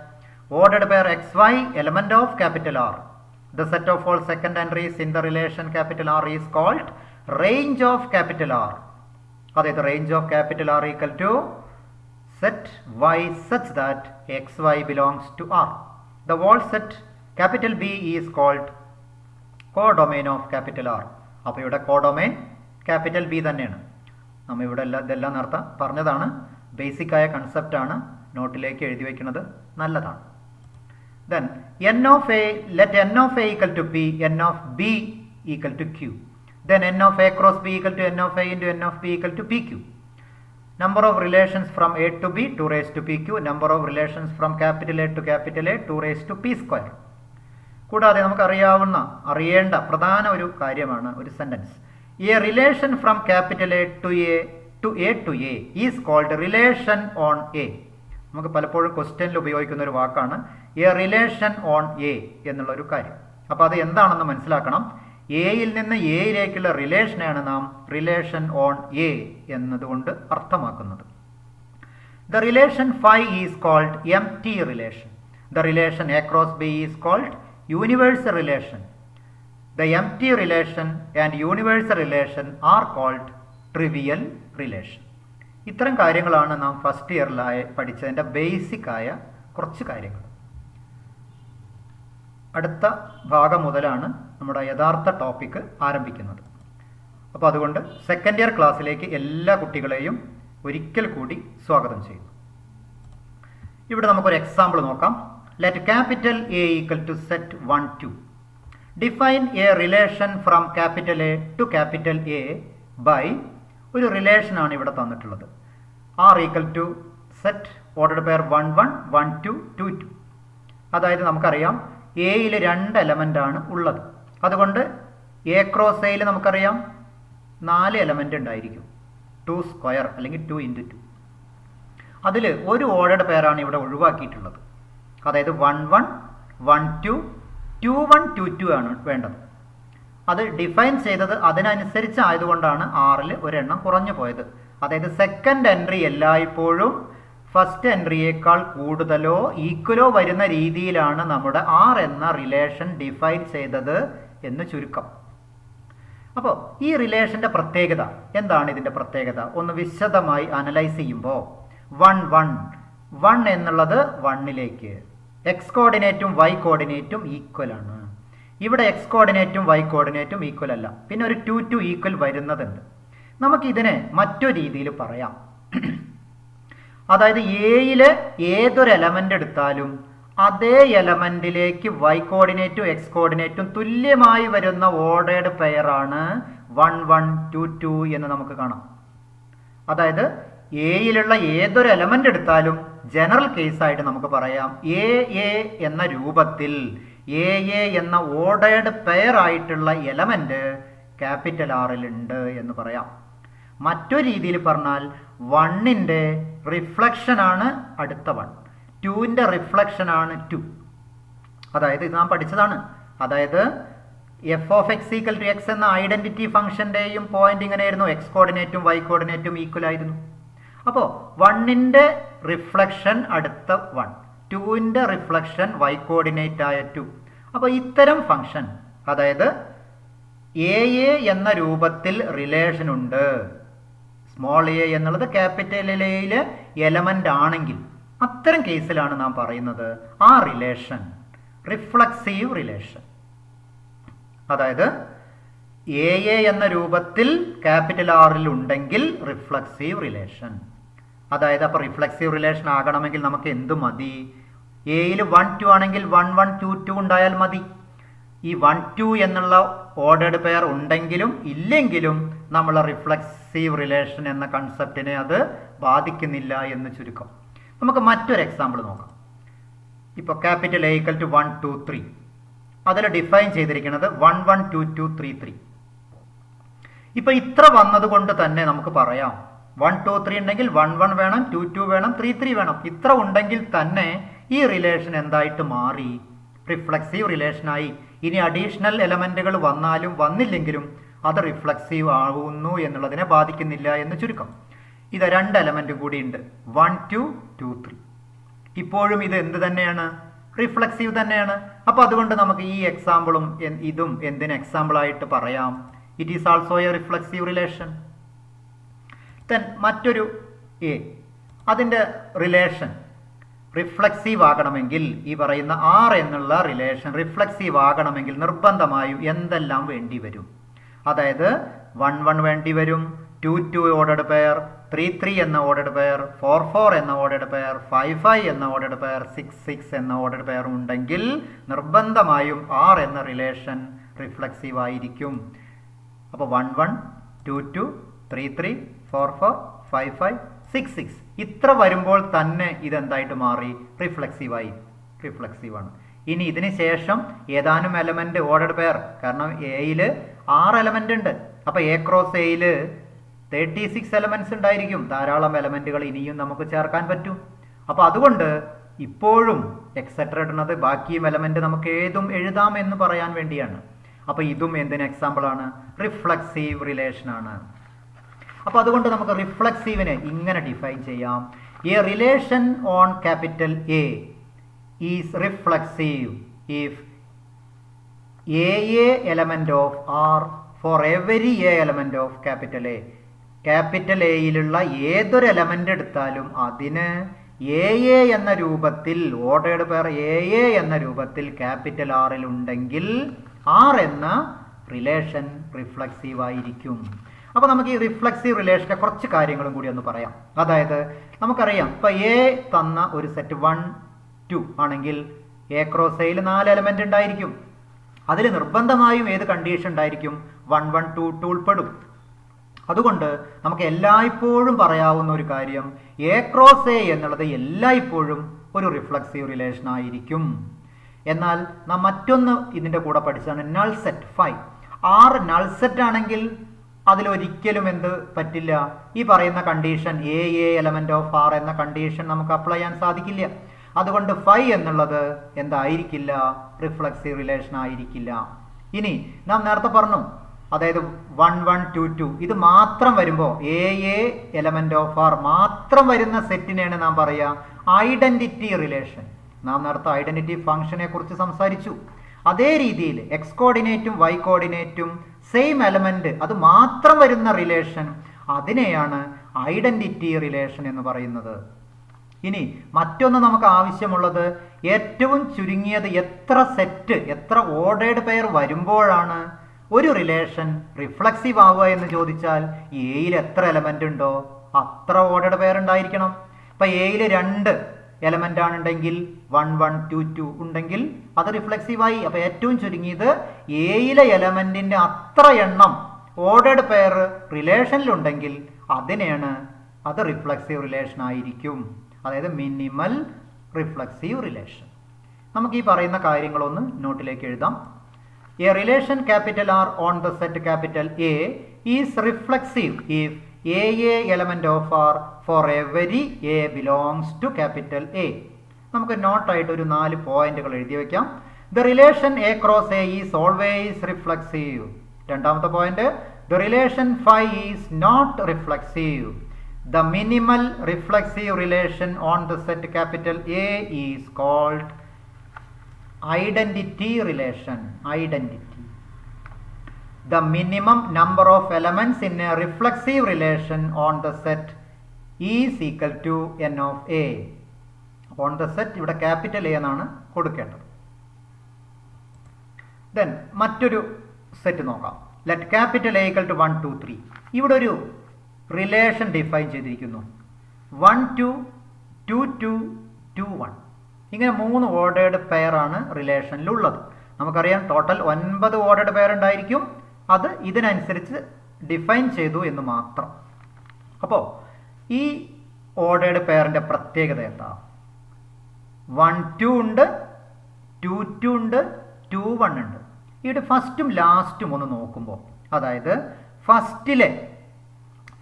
ordered pair XY element of capital R. The set of all second entries in the relation capital R is called range of capital R. അതായത് range of capital R equal to set Y such that XY belongs to R. The whole set capital B is called codomain of capital R. അപ്പോൾ ഇവിടെ codomain capital B തന്നെയാണ്. നമ്മൾ ഇവിടെ ഇതെല്ലാം നേരത്തെ പറഞ്ഞതാണ്, basic ആയ കൺസെപ്റ്റാണ്, നോട്ടിലേക്ക് എഴുതി വയ്ക്കുന്നത് നല്ലതാണ്. Then n of A, let n of A equal to P, n of B equal to Q. Then n of A cross B equal to n of A into n of B equal to PQ. number of relations from a to b 2 raised to pq, number of relations from capital A to capital A 2 raised to p square. കൂടാതെ നമുക്ക് അറിയേണ്ട പ്രധാന ഒരു കാര്യമാണ് ഒരു sentence. A relation from capital A to A is called relation on A. നമുക്ക് പലപ്പോഴും ക്വസ്റ്റ്യനിൽ ഉപയോഗിക്കുന്ന ഒരു വാക്കാണ് എ റിലേഷൻ ഓൺ എ എന്നുള്ള ഒരു കാര്യം. അപ്പോൾ അത് എന്താണെന്ന് മനസ്സിലാക്കണം. എയിൽ നിന്ന് എയിലേക്കുള്ള റിലേഷനാണ് നാം റിലേഷൻ ഓൺ എ എന്നതുകൊണ്ട് അർത്ഥമാക്കുന്നത്. The relation phi is called empty relation. The relation A cross B is called universal relation. The empty relation and universal relation are called trivial relation. ഇത്തരം കാര്യങ്ങളാണ് നാം ഫസ്റ്റ് ഇയറിലായി പഠിച്ചതിൻ്റെ ബേസിക് ആയ കുറച്ച് കാര്യങ്ങൾ. അടുത്ത ഭാഗം മുതലാണ് നമ്മുടെ യഥാർത്ഥ ടോപ്പിക്ക് ആരംഭിക്കുന്നത്. അപ്പോൾ അതുകൊണ്ട് സെക്കൻഡ് ഇയർ ക്ലാസ്സിലേക്ക് എല്ലാ കുട്ടികളെയും ഒരിക്കൽ കൂടി സ്വാഗതം ചെയ്യുന്നു. ഇവിടെ നമുക്കൊരു എക്സാമ്പിൾ നോക്കാം. Let capital A equal to set 1, 2. Define a relation from capital A to capital A by ഒരു റിലേഷൻ ആണ് ഇവിടെ തന്നിട്ടുള്ളത്. R equal to set ordered pair 1, 1, 1, 2, 2, 2. അതായത് നമുക്കറിയാം എയിൽ 2 എലമെൻ്റ് ആണ് ഉള്ളത്. അതുകൊണ്ട് എ ക്രോസ് എയിൽ നമുക്കറിയാം 4 എലമെൻ്റ് ഉണ്ടായിരിക്കും. 2 സ്ക്വയർ അല്ലെങ്കിൽ 2 × 2. അതിൽ ഒരു ഓർഡർഡ് പെയറാണ് ഇവിടെ ഒഴിവാക്കിയിട്ടുള്ളത്. അതായത് 1, 1, 1, 2, 2, 1, 2, 2 ആണ് വേണ്ടത്. അത് ഡിഫൈൻ ചെയ്തത് അതിനനുസരിച്ച് ആയതുകൊണ്ടാണ് ആറിൽ ഒരെണ്ണം കുറഞ്ഞു പോയത്. അതായത് സെക്കൻഡ് എൻട്രി എല്ലായ്പ്പോഴും ഫസ്റ്റ് എൻട്രിയേക്കാൾ കൂടുതലോ ഈക്വലോ വരുന്ന രീതിയിലാണ് നമ്മുടെ ആർ എന്ന റിലേഷൻ ഡിഫൈൻ ചെയ്തത് എന്ന് ചുരുക്കം. അപ്പോൾ ഈ റിലേഷൻ്റെ പ്രത്യേകത എന്താണ്? ഇതിൻ്റെ പ്രത്യേകത ഒന്ന് വിശദമായി അനലൈസ് ചെയ്യുമ്പോൾ 1, 1, 1 എന്നുള്ളത് 1ലേക്ക്, എക്സ് കോർഡിനേറ്റും വൈ കോർഡിനേറ്റും ഈക്വൽ ആണ്. ഇവിടെ എക്സ് കോർഡിനേറ്റും വൈ കോർഡിനേറ്റും ഈക്വൽ അല്ല. പിന്നെ ഒരു 2, 2 ഈക്വൽ വരുന്നതുണ്ട്. നമുക്കിതിനെ മറ്റൊരു രീതിയിൽ പറയാം. അതായത് എയിലെ ഏതൊരു എലമെൻ്റ് എടുത്താലും അതേ എലമെൻറ്റിലേക്ക് വൈ കോർഡിനേറ്റും എക്സ് കോർഡിനേറ്റും തുല്യമായി വരുന്ന ഓർഡേർഡ് പെയറാണ് 1, 1, 2, 2 എന്ന് നമുക്ക് കാണാം. അതായത് എയിലുള്ള ഏതൊരു എലമെൻ്റ് എടുത്താലും ജനറൽ കേസായിട്ട് നമുക്ക് പറയാം എ എന്ന രൂപത്തിൽ എ എന്ന ഓർഡേർഡ് പെയർ ആയിട്ടുള്ള എലമെൻ്റ് ക്യാപിറ്റൽ ആറിലുണ്ട് എന്ന് പറയാം. മറ്റൊരു രീതിയിൽ പറഞ്ഞാൽ 1ൻ്റെ റിഫ്ലക്ഷനാണ് അടുത്ത 1, 2ൻ്റെ റിഫ്ലക്ഷനാണ് 2. അതായത് ഇത് നാം പഠിച്ചതാണ്. അതായത് F of X equal to X എന്ന ഐഡൻറ്റിറ്റി ഫംഗ്ഷൻ്റെയും പോയിന്റ് ഇങ്ങനെയായിരുന്നു, എക്സ് കോർഡിനേറ്റും വൈ കോർഡിനേറ്റും ഈക്വൽ ആയിരുന്നു. അപ്പോൾ 1ൻ്റെ റിഫ്ലക്ഷൻ അടുത്ത 1, 2ൻ്റെ റിഫ്ലക്ഷൻ വൈ കോർഡിനേറ്റ് ആയ 2. അപ്പോൾ ഇത്തരം ഫംഗ്ഷൻ അതായത് എ എന്ന രൂപത്തിൽ റിലേഷൻ ഉണ്ട്. സ്മോൾ എ എന്നുള്ളത് ക്യാപിറ്റൽ എയിലെ എലമെൻ്റ് ആണെങ്കിൽ അത്തരം കേസിലാണ് നാം പറയുന്നത് ആ റിലേഷൻ റിഫ്ലക്സീവ് റിലേഷൻ. അതായത് എ എന്ന രൂപത്തിൽ ക്യാപിറ്റൽ ആറിൽ ഉണ്ടെങ്കിൽ റിഫ്ലക്സീവ് റിലേഷൻ. അതായത് അപ്പോൾ റിഫ്ലക്സീവ് റിലേഷൻ ആകണമെങ്കിൽ നമുക്ക് എന്ത് മതി? എയിൽ 1, 2 ആണെങ്കിൽ 1, 1, 2, 2 ഉണ്ടായാൽ മതി. ഈ 1, 2 എന്നുള്ള ഓർഡേർഡ് പെയർ ഉണ്ടെങ്കിലും ഇല്ലെങ്കിലും നമ്മൾ റിഫ്ലക്സീവ് റിലേഷൻ എന്ന കൺസെപ്റ്റിനെ അത് ബാധിക്കുന്നില്ല എന്ന് ചുരുക്കം. നമുക്ക് മറ്റൊരു എക്സാമ്പിൾ നോക്കാം. ഇപ്പോൾ ക്യാപിറ്റൽ എ ഈക്വൽ ടു 1, 2, 3 അതിൽ ഡിഫൈൻ ചെയ്തിരിക്കുന്നത് 1, 1, 2, 2, 3, 3. ഇപ്പോൾ ഇത്ര വന്നതുകൊണ്ട് തന്നെ നമുക്ക് പറയാം 1, 2, 3 ഉണ്ടെങ്കിൽ 1, 1 വേണം, 2, 2 വേണം, 3, 3 വേണം. ഇത്ര ഉണ്ടെങ്കിൽ തന്നെ ഈ റിലേഷൻ എന്തായിട്ട് മാറി? റിഫ്ലക്സീവ് റിലേഷനായി. ഇനി അഡീഷണൽ എലമെൻറ്റുകൾ വന്നാലും വന്നില്ലെങ്കിലും അത് റിഫ്ലക്സീവ് ആവുന്നു എന്നുള്ളതിനെ ബാധിക്കുന്നില്ല എന്ന് ചുരുക്കം. ഇത് 2 എലമെൻറ്റും കൂടി ഉണ്ട്, 1, 2, 2, 3. ഇപ്പോഴും ഇത് എന്ത് തന്നെയാണ്? റിഫ്ലക്സീവ് തന്നെയാണ്. അപ്പോൾ അതുകൊണ്ട് നമുക്ക് ഈ എക്സാമ്പിളും ഇതും എന്തിന് എക്സാമ്പിളായിട്ട് പറയാം? It is also A reflexive relation. Then മറ്റൊരു എ, അതിൻ്റെ റിലേഷൻ റിഫ്ലക്സീവ് ആകണമെങ്കിൽ ഈ പറയുന്ന ആർ എന്നുള്ള റിലേഷൻ റിഫ്ലക്സീവ് ആകണമെങ്കിൽ നിർബന്ധമായും എന്തെല്ലാം വേണ്ടി വരും? അതായത് 1, 1 വേണ്ടി വരും, 2, 2 ഓർഡേർഡ് പെയർ, 3, 3 എന്ന ഓർഡേർഡ് പെയർ, 4, 4 എന്ന ഓർഡേർഡ് പെയർ, 5, 5 എന്ന ഓർഡേർഡ് പെയർ, 6, 6 എന്ന ഓർഡേർഡ് പെയർ ഉണ്ടെങ്കിൽ നിർബന്ധമായും ആർ എന്ന റിലേഷൻ റിഫ്ലക്സീവ് ആയിരിക്കും. അപ്പോൾ 1, 1, 2, 2, 3, 3, 4, 4, 5, 5, 6 6 ഇത്ര വരുമ്പോൾ തന്നെ ഇതെന്തായിട്ട് മാറി? റിഫ്ലെക്സീവായി. റിഫ്ലെക്സീവാണ്. ഇനി ഇതിന് ശേഷം ഏതാനും എലമെന്റ് ഓർഡർഡ് പെയർ, കാരണം എയിൽ 6 എലമെന്റ് ഉണ്ട്. അപ്പോൾ എ ക്രോസ് എയിൽ 36 എലമെന്റ്സ് ഉണ്ടായിരിക്കും. ധാരാളം എലമെന്റുകൾ ഇനിയും നമുക്ക് ചേർക്കാൻ പറ്റും. അപ്പോൾ അതുകൊണ്ട് ഇപ്പോഴും എക്സെട്ര ഇടുന്നത് ബാക്കിയും എലമെന്റ് നമുക്ക് ഏതും എഴുതാം എന്ന് പറയാൻ വേണ്ടിയാണ്. അപ്പോൾ ഇതും എന്തിന് എക്സാമ്പിളാണ്? റിഫ്ലെക്സീവ് റിലേഷൻ ആണ്. അപ്പോൾ അതുകൊണ്ട് നമുക്ക് റിഫ്ലെക്സീവിനെ ഇങ്ങനെ ഡിഫൈൻ ചെയ്യാം. A relation on capital A is reflexive if a element of R for every A element of capital A. Capital എയിലുള്ള ഏതൊരു എലമെന്റ് എടുത്താലും അതിന് എ എന്ന രൂപത്തിൽ, ഓർഡേർഡ് പെയർ എ എന്ന രൂപത്തിൽ ക്യാപിറ്റൽ ആറിൽ ഉണ്ടെങ്കിൽ ആർ എന്ന റിലേഷൻ റിഫ്ലെക്സീവ് ആയിരിക്കും. അപ്പോൾ നമുക്ക് ഈ റിഫ്ലെക്സീവ് റിലേഷന്റെ കുറച്ച് കാര്യങ്ങളും കൂടി ഒന്ന് പറയാം. അതായത് നമുക്കറിയാം, ഇപ്പൊ എ തന്ന ഒരു സെറ്റ് 1 2 ആണെങ്കിൽ എ ക്രോസ് എയിൽ 4 എലമെന്റ് ഉണ്ടായിരിക്കും. അതിൽ നിർബന്ധമായും ഏത് കണ്ടീഷൻ ഉണ്ടായിരിക്കും? 1 1 2 2 ഉൾപ്പെടും. അതുകൊണ്ട് നമുക്ക് എല്ലായ്പ്പോഴും പറയാവുന്ന ഒരു കാര്യം, എ ക്രോസ് എ എന്നുള്ളത് എല്ലായ്പ്പോഴും ഒരു റിഫ്ലെക്സീവ് റിലേഷൻ ആയിരിക്കും. എന്നാൽ നാം മറ്റൊന്ന് ഇതിൻ്റെ കൂടെ പഠിച്ചതാണ് null set 5. R null set ആണെങ്കിൽ അതിലൊരിക്കലും എന്ത് പറ്റില്ല? ഈ പറയുന്ന condition A element of R എന്ന കണ്ടീഷൻ നമുക്ക് അപ്ലൈ ചെയ്യാൻ സാധിക്കില്ല. അതുകൊണ്ട് 5 എന്നുള്ളത് എന്തായിരിക്കില്ല? റിഫ്ലെക്സീവ് റിലേഷൻ ആയിരിക്കില്ല. ഇനി നാം നേരത്തെ പറഞ്ഞു, അതായത് 1 1 2 2 ഇത് മാത്രം വരുമ്പോൾ എ എലമെന്റ് ഓഫ് ആർ മാത്രം വരുന്ന സെറ്റിനെയാണ് നാം പറയുക ഐഡന്റിറ്റി റിലേഷൻ. നാം നേരത്തെ ഐഡന്റിറ്റി ഫംഗ്ഷനെ കുറിച്ച് സംസാരിച്ചു. അതേ രീതിയിൽ എക്സ് കോർഡിനേറ്റും വൈ കോർഡിനേറ്റും സെയിം എലമെന്റ് അത് മാത്രം വരുന്ന റിലേഷൻ, അതിനെയാണ് ഐഡന്റിറ്റി റിലേഷൻ എന്ന് പറയുന്നത്. ഇനി മറ്റൊന്ന് നമുക്ക് ആവശ്യമുള്ളത്, ഏറ്റവും ചുരുങ്ങിയത് എത്ര സെറ്റ്, എത്ര ഓർഡേർഡ് പെയർ വരുമ്പോഴാണ് ഒരു റിലേഷൻ റിഫ്ലെക്സീവ് ആവുക എന്ന് ചോദിച്ചാൽ, എയിൽ എത്ര എലമെന്റ് ഉണ്ടോ അത്ര ഓർഡേർഡ് പെയർ ഉണ്ടായിരിക്കണം. ഇപ്പൊ എയിൽ 2 എലമെന്റ് ആണെന്നുണ്ടെങ്കിൽ 1 1 2 2 ഉണ്ടെങ്കിൽ അത് റിഫ്ലെക്സീവ് ആയി. അപ്പൊ ഏറ്റവും ചുരുങ്ങിയത് എയിലെ എലമെന്റിന്റെ അത്ര എണ്ണം ഓർഡേർഡ് പെയർ റിലേഷനിലുണ്ടെങ്കിൽ അത് റിഫ്ലെക്സീവ് റിലേഷൻ ആയിരിക്കും. അതായത് മിനിമൽ റിഫ്ലെക്സീവ് റിലേഷൻ. നമുക്ക് ഈ പറയുന്ന കാര്യങ്ങളൊന്ന് നോട്ടിലേക്ക് എഴുതാം. A relation capital R on the set capital A is reflexive if A element of R for every A belongs to capital A. നമുക്ക് നോട്ടായിട്ട് ഒരു 4 പോയിന്റുകൾ എഴുതി വെക്കാം. The relation A cross A is always reflexive. രണ്ടാമത്തെ point, the relation phi is not reflexive. The minimal reflexive relation on the set capital A is called identity relation. Identity. The minimum number of elements in a reflexive relation on the set is equal to n of A. On the set ഇവിടെ capital A എന്നാണ് കൊടുക്കേണ്ടത്. Then മറ്റൊരു set നോക്കാം. Let capital A equal to 1 2 3. ഇവിടെ ഒരു relation define ചെയ്തിരിക്കുന്നു. 1 2 2 2 2 1. ഇങ്ങനെ 3 ordered pair ആണ് റിലേഷനിലുള്ളത്. നമുക്കറിയാം ടോട്ടൽ 9 ഓർഡേർഡ് പെയർ ഉണ്ടായിരിക്കും. അത് ഇതിനനുസരിച്ച് ഡിഫൈൻ ചെയ്തു എന്ന് മാത്രം. അപ്പോൾ ഈ ഓർഡേർഡ് പെയറിൻ്റെ പ്രത്യേകത എന്താ? 1 2 ഉണ്ട്, 2 2 ഉണ്ട്, 2 1 ഉണ്ട്. ഇവിടെ ഫസ്റ്റും ലാസ്റ്റും ഒന്ന് നോക്കുമ്പോൾ, അതായത്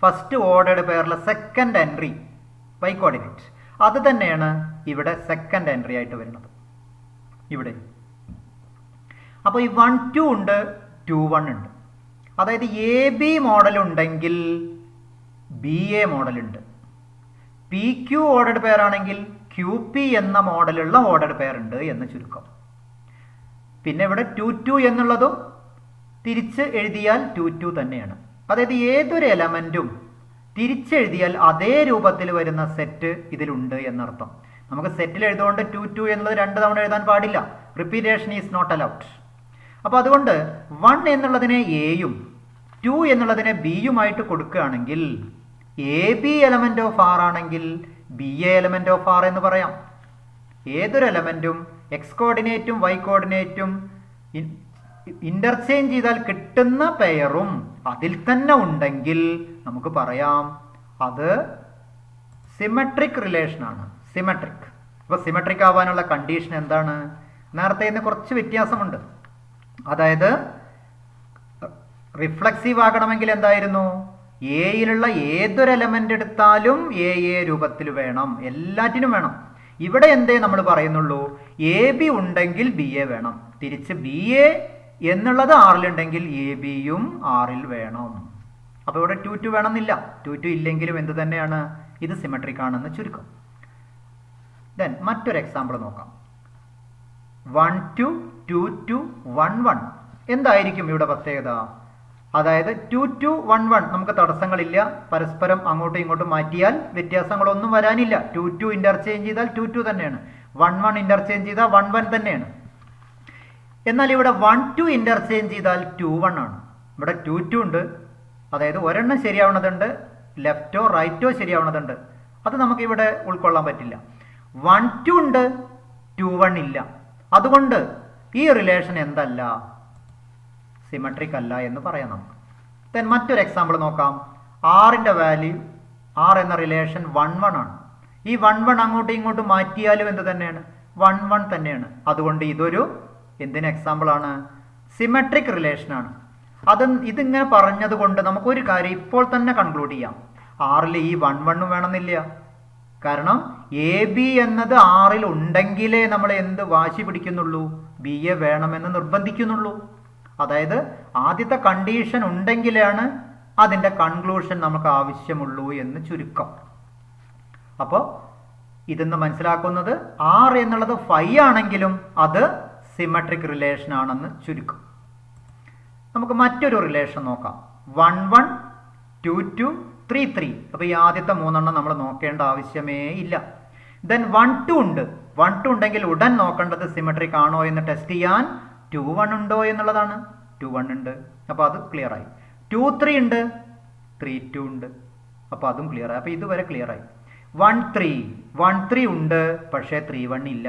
ഫസ്റ്റ് ഓർഡേർഡ് പെയറിലെ സെക്കൻഡ് എൻട്രി വൈ കോർഡിനേറ്റ് അത് തന്നെയാണ് ഇവിടെ സെക്കൻഡ് എൻട്രി ആയിട്ട് വരുന്നത് ഇവിടെ. അപ്പോൾ ഈ 1 2 ഉണ്ട്, 2 1 ഉണ്ട്. അതായത് എ ബി മോഡൽ ഉണ്ടെങ്കിൽ ബി എ മോഡൽ ഉണ്ട്. പി ക്യു ഓർഡേർഡ് പെയർ ആണെങ്കിൽ ക്യു പി എന്ന മോഡലുള്ള ഓർഡേർഡ് പെയർ ഉണ്ട് എന്ന് ചുരുക്കം. പിന്നെ ഇവിടെ 2 2 എന്നുള്ളതും തിരിച്ച് എഴുതിയാൽ 2 2 തന്നെയാണ്. അതായത് ഏതൊരു എലമെന്റും തിരിച്ചെഴുതിയാൽ അതേ രൂപത്തിൽ വരുന്ന സെറ്റ് ഇതിലുണ്ട് എന്നർത്ഥം. നമുക്ക് സെറ്റിൽ എഴുതുകൊണ്ട് 2 2 എന്നുള്ളത് 2 തവണ എഴുതാൻ പാടില്ല. Repetition is not allowed. അപ്പോൾ അതുകൊണ്ട് 1 എന്നുള്ളതിനെ എയും 2 എന്നുള്ളതിനെ ബിയുമായിട്ട് കൊടുക്കുകയാണെങ്കിൽ a B element of R ആണെങ്കിൽ b A element of R എന്ന് പറയാം. ഏതൊരു എലമെന്റും എക്സ് കോർഡിനേറ്റും വൈ കോർഡിനേറ്റും ഇന്റർചേഞ്ച് ചെയ്താൽ കിട്ടുന്ന പെയറും അതിൽ തന്നെ ഉണ്ടെങ്കിൽ നമുക്ക് പറയാം അത് സിമെട്രിക് റിലേഷനാണ്. സിമെട്രിക്. അപ്പോൾ സിമെട്രിക് ആവാനുള്ള കണ്ടീഷൻ എന്താണ്? നേരത്തെ ഇന്ന് കുറച്ച് വ്യത്യാസമുണ്ട്. അതായത് റിഫ്ലക്സീവ് ആകണമെങ്കിൽ എന്തായിരുന്നു? എയിലുള്ള ഏതൊരു എലമെന്റ് എടുത്താലും എ രൂപത്തിൽ വേണം, എല്ലാറ്റിനും വേണം. ഇവിടെ എന്തേ നമ്മൾ പറയുന്നുള്ളൂ? എ ബി ഉണ്ടെങ്കിൽ ബി എ വേണം. തിരിച്ച് ബി എ എന്നുള്ളത് ആറിലുണ്ടെങ്കിൽ എ ബിയും ആറിൽ വേണം. അപ്പോൾ ഇവിടെ 2 വേണമെന്നില്ല. 2 ഇല്ലെങ്കിലും എന്ത് തന്നെയാണ്? ഇത് സിമെട്രിക് ആണെന്ന് ചുരുക്കം. ദെൻ മറ്റൊരു എക്സാമ്പിൾ നോക്കാം. 1 2 2 2 1 1. എന്തായിരിക്കും ഇവിടെ പ്രത്യേകത? അതായത് 2 2 1 1 നമുക്ക് തടസ്സങ്ങളില്ല. പരസ്പരം അങ്ങോട്ടും ഇങ്ങോട്ടും മാറ്റിയാൽ വ്യത്യാസങ്ങളൊന്നും വരാനില്ല. 2 2 ഇന്റർചേഞ്ച് ചെയ്താൽ 2 2 തന്നെയാണ്. 1 1 ഇന്റർചേഞ്ച് ചെയ്താൽ 1 1 തന്നെയാണ്. എന്നാൽ ഇവിടെ 1 2 ഇന്റർചേഞ്ച് ചെയ്താൽ 2 1 ആണ്. ഇവിടെ 2 2 ഉണ്ട്. അതായത് ഒരെണ്ണം ശരിയാവുന്നതുണ്ട്, ലെഫ്റ്റോ റൈറ്റോ ശരിയാവുന്നതുണ്ട്. അത് നമുക്കിവിടെ ഉൾക്കൊള്ളാൻ പറ്റില്ല. 1 2 ഉണ്ട്, 2 1 ഇല്ല. അതുകൊണ്ട് ഈ റിലേഷൻ എന്തല്ല? സിമെട്രിക് അല്ല എന്ന് പറയാം നമുക്ക്. ദെൻ മറ്റൊരു എക്സാമ്പിൾ നോക്കാം. ആറിൻ്റെ വാല്യൂ, ആർ എന്ന റിലേഷൻ 1 1 ആണ്. ഈ 1 1 അങ്ങോട്ടും ഇങ്ങോട്ടും മാറ്റിയാലും എന്ത് തന്നെയാണ്? 1 1 തന്നെയാണ്. അതുകൊണ്ട് ഇതൊരു എന്തിന് എക്സാമ്പിൾ ആണ്? സിമെട്രിക് റിലേഷനാണ്. ഇതിങ്ങനെ പറഞ്ഞത് കൊണ്ട് നമുക്കൊരു കാര്യം ഇപ്പോൾ തന്നെ കൺക്ലൂഡ് ചെയ്യാം. ആറിൽ ഈ 1 1 വേണമെന്നില്ല. കാരണം എ ബി എന്നത് ആറിൽ ഉണ്ടെങ്കിലേ നമ്മൾ എന്ത് വാശി പിടിക്കുന്നുള്ളൂ? ബി എ വേണമെന്ന് നിർബന്ധിക്കുന്നുള്ളൂ. അതായത് ആദ്യത്തെ കണ്ടീഷൻ ഉണ്ടെങ്കിലാണ് അതിൻ്റെ കൺക്ലൂഷൻ നമുക്ക് ആവശ്യമുള്ളൂ എന്ന് ചുരുക്കം. അപ്പോൾ ഇതെന്ന് മനസ്സിലാക്കുന്നത് ആർ എന്നുള്ളത് 5 ആണെങ്കിലും അത് സിമെട്രിക് റിലേഷൻ ആണെന്ന് ചുരുക്കം. നമുക്ക് മറ്റൊരു റിലേഷൻ നോക്കാം. 1 1 2 2 3 3. അപ്പോൾ ഈ ആദ്യത്തെ 3 നമ്മൾ നോക്കേണ്ട ആവശ്യമേ ഇല്ല. ദെൻ 1 2 ഉണ്ട്. 1 2 ഉണ്ടെങ്കിൽ ഉടൻ നോക്കേണ്ടത് സിമെട്രിക് ആണോ എന്ന് ടെസ്റ്റ് ചെയ്യാൻ 2 1 ഉണ്ടോ എന്നുള്ളതാണ്. 2 1 ഉണ്ട്, അപ്പോൾ അത് ക്ലിയർ ആയി. 2 3 ഉണ്ട്, 3 2 ഉണ്ട്, അപ്പോൾ അതും ക്ലിയർ ആയി. അപ്പോൾ ഇതുവരെ ക്ലിയർ ആയി. 1 3 ഉണ്ട്, പക്ഷേ 3 1 ഇല്ല.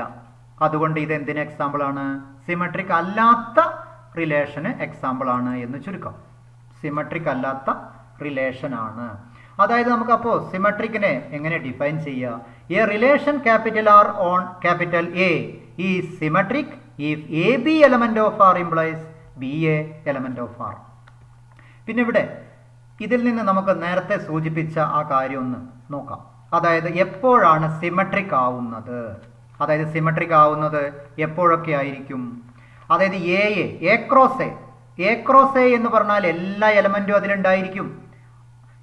അതുകൊണ്ട് ഇത് എന്തിന് എക്സാമ്പിൾ ആണ്? സിമെട്രിക് അല്ലാത്ത റിലേഷന് എക്സാമ്പിൾ ആണ് എന്ന് ചുരുക്കം. സിമെട്രിക് അല്ലാത്ത റിലേഷൻ ആണ്. അതായത് നമുക്ക് അപ്പോൾ സിമെട്രിക്കിനെ എങ്ങനെ ഡിഫൈൻ ചെയ്യുക? A relation capital R on capital A is symmetric if A B element of R implies B A element of R. പിന്നെ ഇവിടെ ഇതിൽ നിന്ന് നമുക്ക് നേരത്തെ സൂചിപ്പിച്ച ആ കാര്യം ഒന്ന് നോക്കാം. അതായത് എപ്പോഴാണ് സിമെട്രിക് ആവുന്നത്? അതായത് സിമെട്രിക് ആവുന്നത് എപ്പോഴൊക്കെ ആയിരിക്കും? അതായത് എ ക്രോസ് എ എന്ന് പറഞ്ഞാൽ എല്ലാ എലമെന്റും അതിലുണ്ടായിരിക്കും.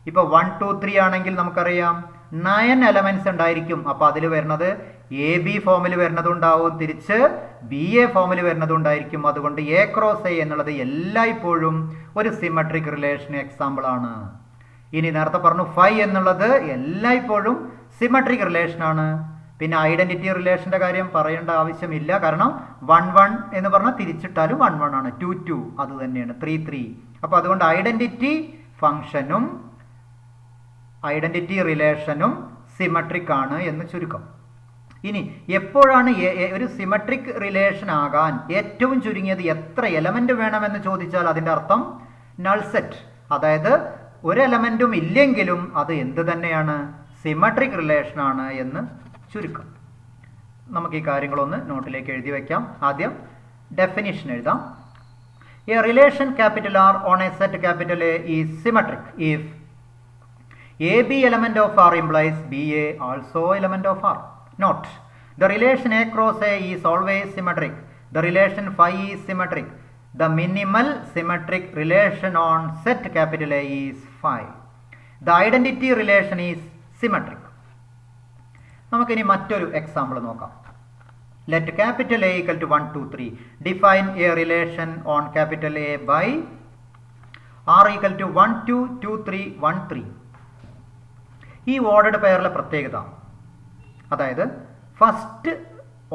ഇപ്പോൾ 1 2 3 ആണെങ്കിൽ നമുക്കറിയാം 9 എലമെന്റ്സ് ഉണ്ടായിരിക്കും. അപ്പോൾ അതിൽ വരുന്നത് എ ബി ഫോമിൽ വരുന്നതുണ്ടാവും, തിരിച്ച് ബി എ ഫോമിൽ വരുന്നതുണ്ടായിരിക്കും. അതുകൊണ്ട് എ ക്രോസ് എ എന്നുള്ളത് എല്ലായ്പ്പോഴും ഒരു സിമെട്രിക് റിലേഷന് എക്സാമ്പിൾ ആണ്. ഇനി നേരത്തെ പറഞ്ഞു 5 എന്നുള്ളത് എല്ലായ്പ്പോഴും സിമെട്രിക് റിലേഷനാണ്. പിന്നെ ഐഡന്റിറ്റി റിലേഷന്റെ കാര്യം പറയേണ്ട ആവശ്യമില്ല. കാരണം 1 1 എന്ന് പറഞ്ഞാൽ തിരിച്ചിട്ടാലും 1 1 ആണ്. 2 2 അത് തന്നെയാണ്. 3 3. അപ്പോൾ അതുകൊണ്ട് ഐഡന്റിറ്റി ഫംഗ്ഷനും ഐഡന്റിറ്റി റിലേഷനും സിമെട്രിക് ആണ് എന്ന് ചുരുക്കം. ഇനി എപ്പോഴാണ് ഒരു സിമെട്രിക് റിലേഷൻ ആകാൻ ഏറ്റവും ചുരുങ്ങിയത് എത്ര എലമെന്റ് വേണമെന്ന് ചോദിച്ചാൽ അതിൻ്റെ അർത്ഥം നൾ സെറ്റ്. അതായത് ഒരു എലമെന്റും ഇല്ലെങ്കിലും അത് എന്ത് തന്നെയാണ്? സിമെട്രിക് റിലേഷൻ ആണ് എന്ന് ചുരുക്കം. നമുക്ക് ഈ കാര്യങ്ങളൊന്ന് നോട്ടിലേക്ക് എഴുതി വയ്ക്കാം. ആദ്യം ഡെഫിനിഷൻ എഴുതാം. A relation capital R on a set capital A is symmetric if A B element of R implies B A also element of R. Note the relation A cross A is always symmetric. The relation phi is symmetric. The minimal symmetric relation on set capital A is phi. The identity relation is symmetric. നമുക്കിനി മറ്റൊരു example നോക്കാം. Let capital A equal to 1 2 3. Define a relation on capital A by R equal to 1 2 2 3 1 3. ഈ ordered പെയറിലെ പ്രത്യേകത, അതായത് first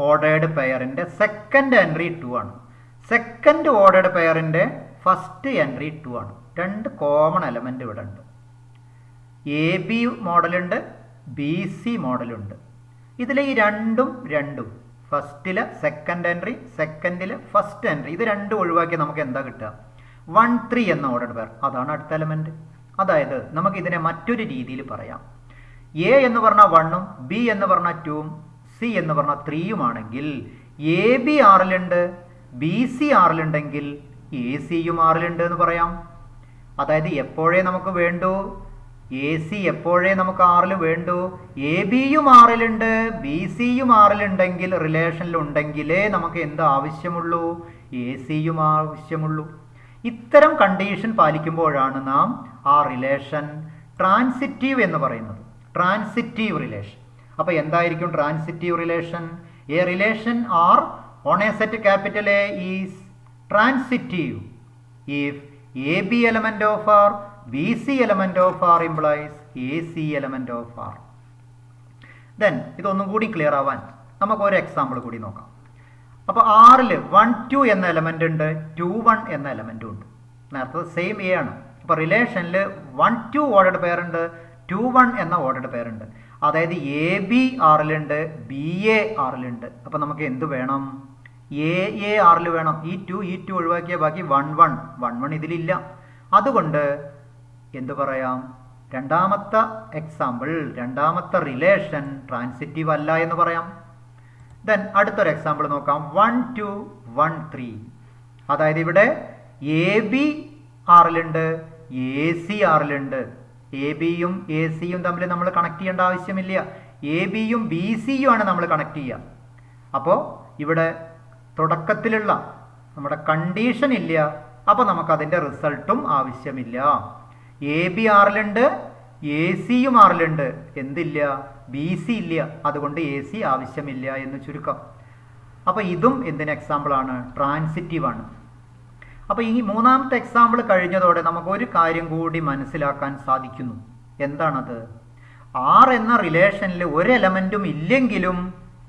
ordered പെയറിൻ്റെ second entry 2 ആണ്. Second ordered പെയറിൻ്റെ ഫസ്റ്റ് എൻട്രി 2 ആണ്. 2 കോമൺ എലമെന്റ് ഇവിടെ ഉണ്ട്. എ ബി മോഡലുണ്ട്, ബി സി മോഡലുണ്ട്. ഇതിൽ ഈ രണ്ടും ഫസ്റ്റിലെ സെക്കൻഡ് എൻട്രി, സെക്കൻഡിലെ ഫസ്റ്റ് എൻട്രി, ഇത് രണ്ടും ഒഴിവാക്കി നമുക്ക് എന്താ കിട്ടുക? 1 3 എന്ന ഓർഡേർഡ് പെയർ. അതാണ് അടുത്ത എലമെന്റ്. അതായത് നമുക്ക് ഇതിനെ മറ്റൊരു രീതിയിൽ പറയാം. എ എന്ന് പറഞ്ഞാൽ 1ഉം ബി എന്ന് പറഞ്ഞാൽ 2ഉം സി എന്ന് പറഞ്ഞാൽ 3യുമാണെങ്കിൽ എ ബി ആറിലുണ്ട്, ബി സി ആറിലുണ്ടെങ്കിൽ എ സിയും ആറിലുണ്ട് എന്ന് പറയാം. അതായത് എപ്പോഴേ നമുക്ക് വേണ്ടൂ, എ സി എപ്പോഴേ നമുക്ക് ആറിൽ വേണ്ടൂ, എ ബിയും ആറിലുണ്ട്, ബി സിയും ആറിലുണ്ടെങ്കിൽ റിലേഷനിലുണ്ടെങ്കിലേ നമുക്ക് എന്ത് ആവശ്യമുള്ളൂ, എ സിയും ആവശ്യമുള്ളൂ. ഇത്തരം കണ്ടീഷൻ പാലിക്കുമ്പോഴാണ് നാം ആ റിലേഷൻ ട്രാൻസിറ്റീവ് എന്ന് പറയുന്നത്. Transitive relation. അപ്പോൾ എന്തായിരിക്കും transitive relation? A relation R on a set capital A is transitive if A B element of R, B C element of R implies A C element of R. Then ഇതൊന്നും കൂടി clear ആവാൻ നമുക്ക് ഒരു example കൂടി നോക്കാം. അപ്പോൾ ആറിൽ 1 2 എന്ന എലമെന്റ് ഉണ്ട്, 2 1 എന്ന എലമെന്റും ഉണ്ട്. നേരത്തെ സെയിം എ ആണ്. അപ്പോൾ റിലേഷനിൽ 1 2 ഓർഡർഡ് പെയർ ഉണ്ട്, 2 1 എന്ന ഓർഡർഡ് പെയർ ഉണ്ട്. അതായത് എ ബി ആറിലുണ്ട്, ബി എ ആറിലുണ്ട്. അപ്പോൾ നമുക്ക് എന്ത് വേണം? എ ആറിൽ വേണം. ഈ 2 ഒഴിവാക്കിയ ബാക്കി 1 1 ഇതിലില്ല. അതുകൊണ്ട് എന്ത് പറയാം? രണ്ടാമത്തെ എക്സാമ്പിൾ, രണ്ടാമത്തെ റിലേഷൻ ട്രാൻസിറ്റീവ് അല്ല എന്ന് പറയാം. ദെൻ അടുത്തൊരു എക്സാമ്പിൾ നോക്കാം. 1 2 1 3. അതായത് ഇവിടെ എ ബി ആറിലുണ്ട്, എ സി ആറിലുണ്ട്. എ ബിയും എ സിയും തമ്മിൽ നമ്മൾ കണക്ട് ചെയ്യേണ്ട ആവശ്യമില്ല. എ ബിയും ബി സിയും ആണ് നമ്മൾ കണക്ട് ചെയ്യുക. അപ്പോൾ ഇവിടെ തുടക്കത്തിലുള്ള നമ്മുടെ കണ്ടീഷൻ ഇല്ല. അപ്പോൾ നമുക്കതിൻ്റെ റിസൾട്ടും ആവശ്യമില്ല. എ ബി ആറിലുണ്ട്, എ സിയും ആറിലുണ്ട്, എന്തില്ല? ബി സി ഇല്ല. അതുകൊണ്ട് എ സി ആവശ്യമില്ല എന്ന് ചുരുക്കം. അപ്പോൾ ഇതും എന്തിന് എക്സാമ്പിളാണ്? ട്രാൻസിറ്റീവ് ആണ്. അപ്പോൾ ഈ മൂന്നാമത്തെ എക്സാമ്പിൾ കഴിഞ്ഞതോടെ നമുക്ക് ഒരു കാര്യം കൂടി മനസ്സിലാക്കാൻ സാധിക്കുന്നു. എന്താണത്? ആർ എന്ന റിലേഷനിൽ ഒരു എലമെൻറ്റും ഇല്ലെങ്കിലും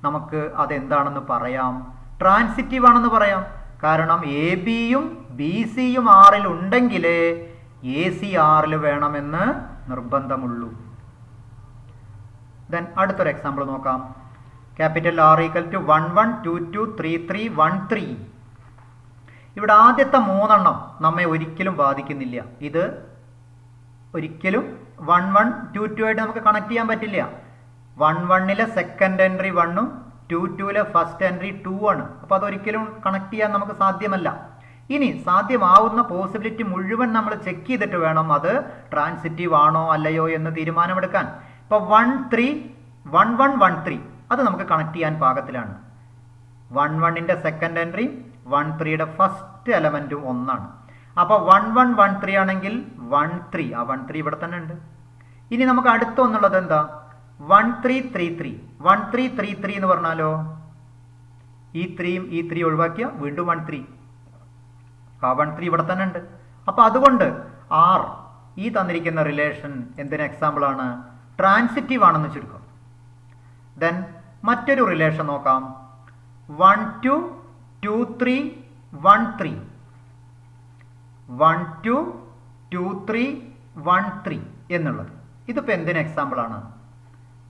നമുക്ക് അതെന്താണെന്ന് പറയാം, ട്രാൻസിറ്റീവ് ആണെന്ന് പറയാം. കാരണം എ ബിയും ബി സിയും ആറിൽ ഉണ്ടെങ്കിലേ എ സി ആറിൽ വേണമെന്ന് നിർബന്ധമുള്ളൂ. ദെൻ അടുത്തൊരു എക്സാമ്പിൾ നോക്കാം. Capital R equal to 1 1 2 2 3 3 1 3. ഇവിടെ ആദ്യത്തെ 3 എണ്ണം നമ്മെ ഒരിക്കലും ബാധിക്കുന്നില്ല. ഇത് ഒരിക്കലും 1 1 2 2 ആയിട്ട് നമുക്ക് കണക്ട് ചെയ്യാൻ പറ്റില്ല. 1 1 സെക്കൻഡ് എൻട്രി 1ഉം 2 2 ഫസ്റ്റ് എൻട്രി 2 ആണ്. അപ്പോൾ അതൊരിക്കലും കണക്ട് ചെയ്യാൻ നമുക്ക് സാധ്യമല്ല. ഇനി സാധ്യമാവുന്ന പോസിബിലിറ്റി മുഴുവൻ നമ്മൾ ചെക്ക് ചെയ്തിട്ട് വേണം അത് ട്രാൻസിറ്റീവ് ആണോ അല്ലയോ എന്ന് തീരുമാനമെടുക്കാൻ. ഇപ്പോൾ 1 3 1 1 1 3 അത് നമുക്ക് കണക്ട് ചെയ്യാൻ പാകത്തിലാണ്. 1 1ന്റെ സെക്കൻഡ് എൻട്രി 1 3യുടെ ഫസ്റ്റ് എലമെൻറ്റും ഒന്നാണ്. അപ്പോൾ 1 1 1 3 ആണെങ്കിൽ 1 3, ആ 1 3 ഇവിടെ തന്നെ ഉണ്ട്. ഇനി നമുക്ക് അടുത്ത ഒന്നുള്ളത് എന്താ? 1 3 3 3. 1 3 3 3 എന്ന് പറഞ്ഞാലോ ഈ 3യും ഈ 3 ഒഴിവാക്കിയ വീണ്ടും 1 3, ആ 1 3 ഇവിടെ തന്നെ ഉണ്ട്. അപ്പോൾ അതുകൊണ്ട് ആർ ഈ തന്നിരിക്കുന്ന റിലേഷൻ എന്തിന് എക്സാമ്പിൾ ആണ്? ട്രാൻസിറ്റീവ് ആണെന്ന് ചുരുക്കം. ദെൻ മറ്റൊരു റിലേഷൻ നോക്കാം. 1 2 2 3 1 3. 1 2 2 3 1 3 എന്നുള്ളത് ഇതിപ്പോൾ എന്തിന് എക്സാമ്പിൾ ആണ്?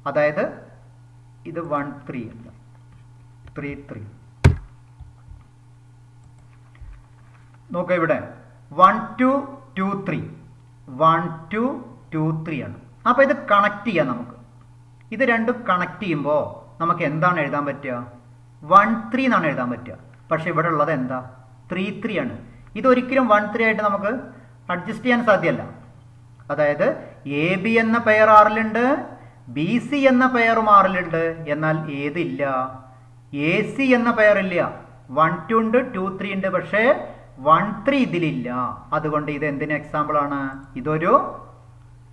അതായത് ഇത് 1 3 അല്ല, 3 3. നോക്കാം ഇവിടെ 1 2 2 3 1 2 2 3 ആണ്. അപ്പോൾ ഇത് കണക്ട് ചെയ്യാം നമുക്ക്. ഇത് രണ്ടും കണക്ട് ചെയ്യുമ്പോൾ നമുക്ക് എന്താണ് എഴുതാൻ പറ്റുക? 1 3 എന്നാണ് എഴുതാൻ പറ്റുക. പക്ഷെ ഇവിടെ ഉള്ളത് എന്താ? 3 3 ആണ്. ഇതൊരിക്കലും 1 3 ആയിട്ട് നമുക്ക് അഡ്ജസ്റ്റ് ചെയ്യാൻ സാധ്യമല്ല. അതായത് എ ബി എന്ന പെയർ ആറിലുണ്ട്, ബി സി എന്ന പെയറും ആറിലുണ്ട്, എന്നാൽ ഏതില്ല? എ സി എന്ന പെയർ ഇല്ല. 1 2 ഉണ്ട്, 2 3 ഉണ്ട്, പക്ഷേ 1 3 ഇതിലില്ല. അതുകൊണ്ട് ഇത് എന്തിന് എക്സാമ്പിൾ ആണ്? ഇതൊരു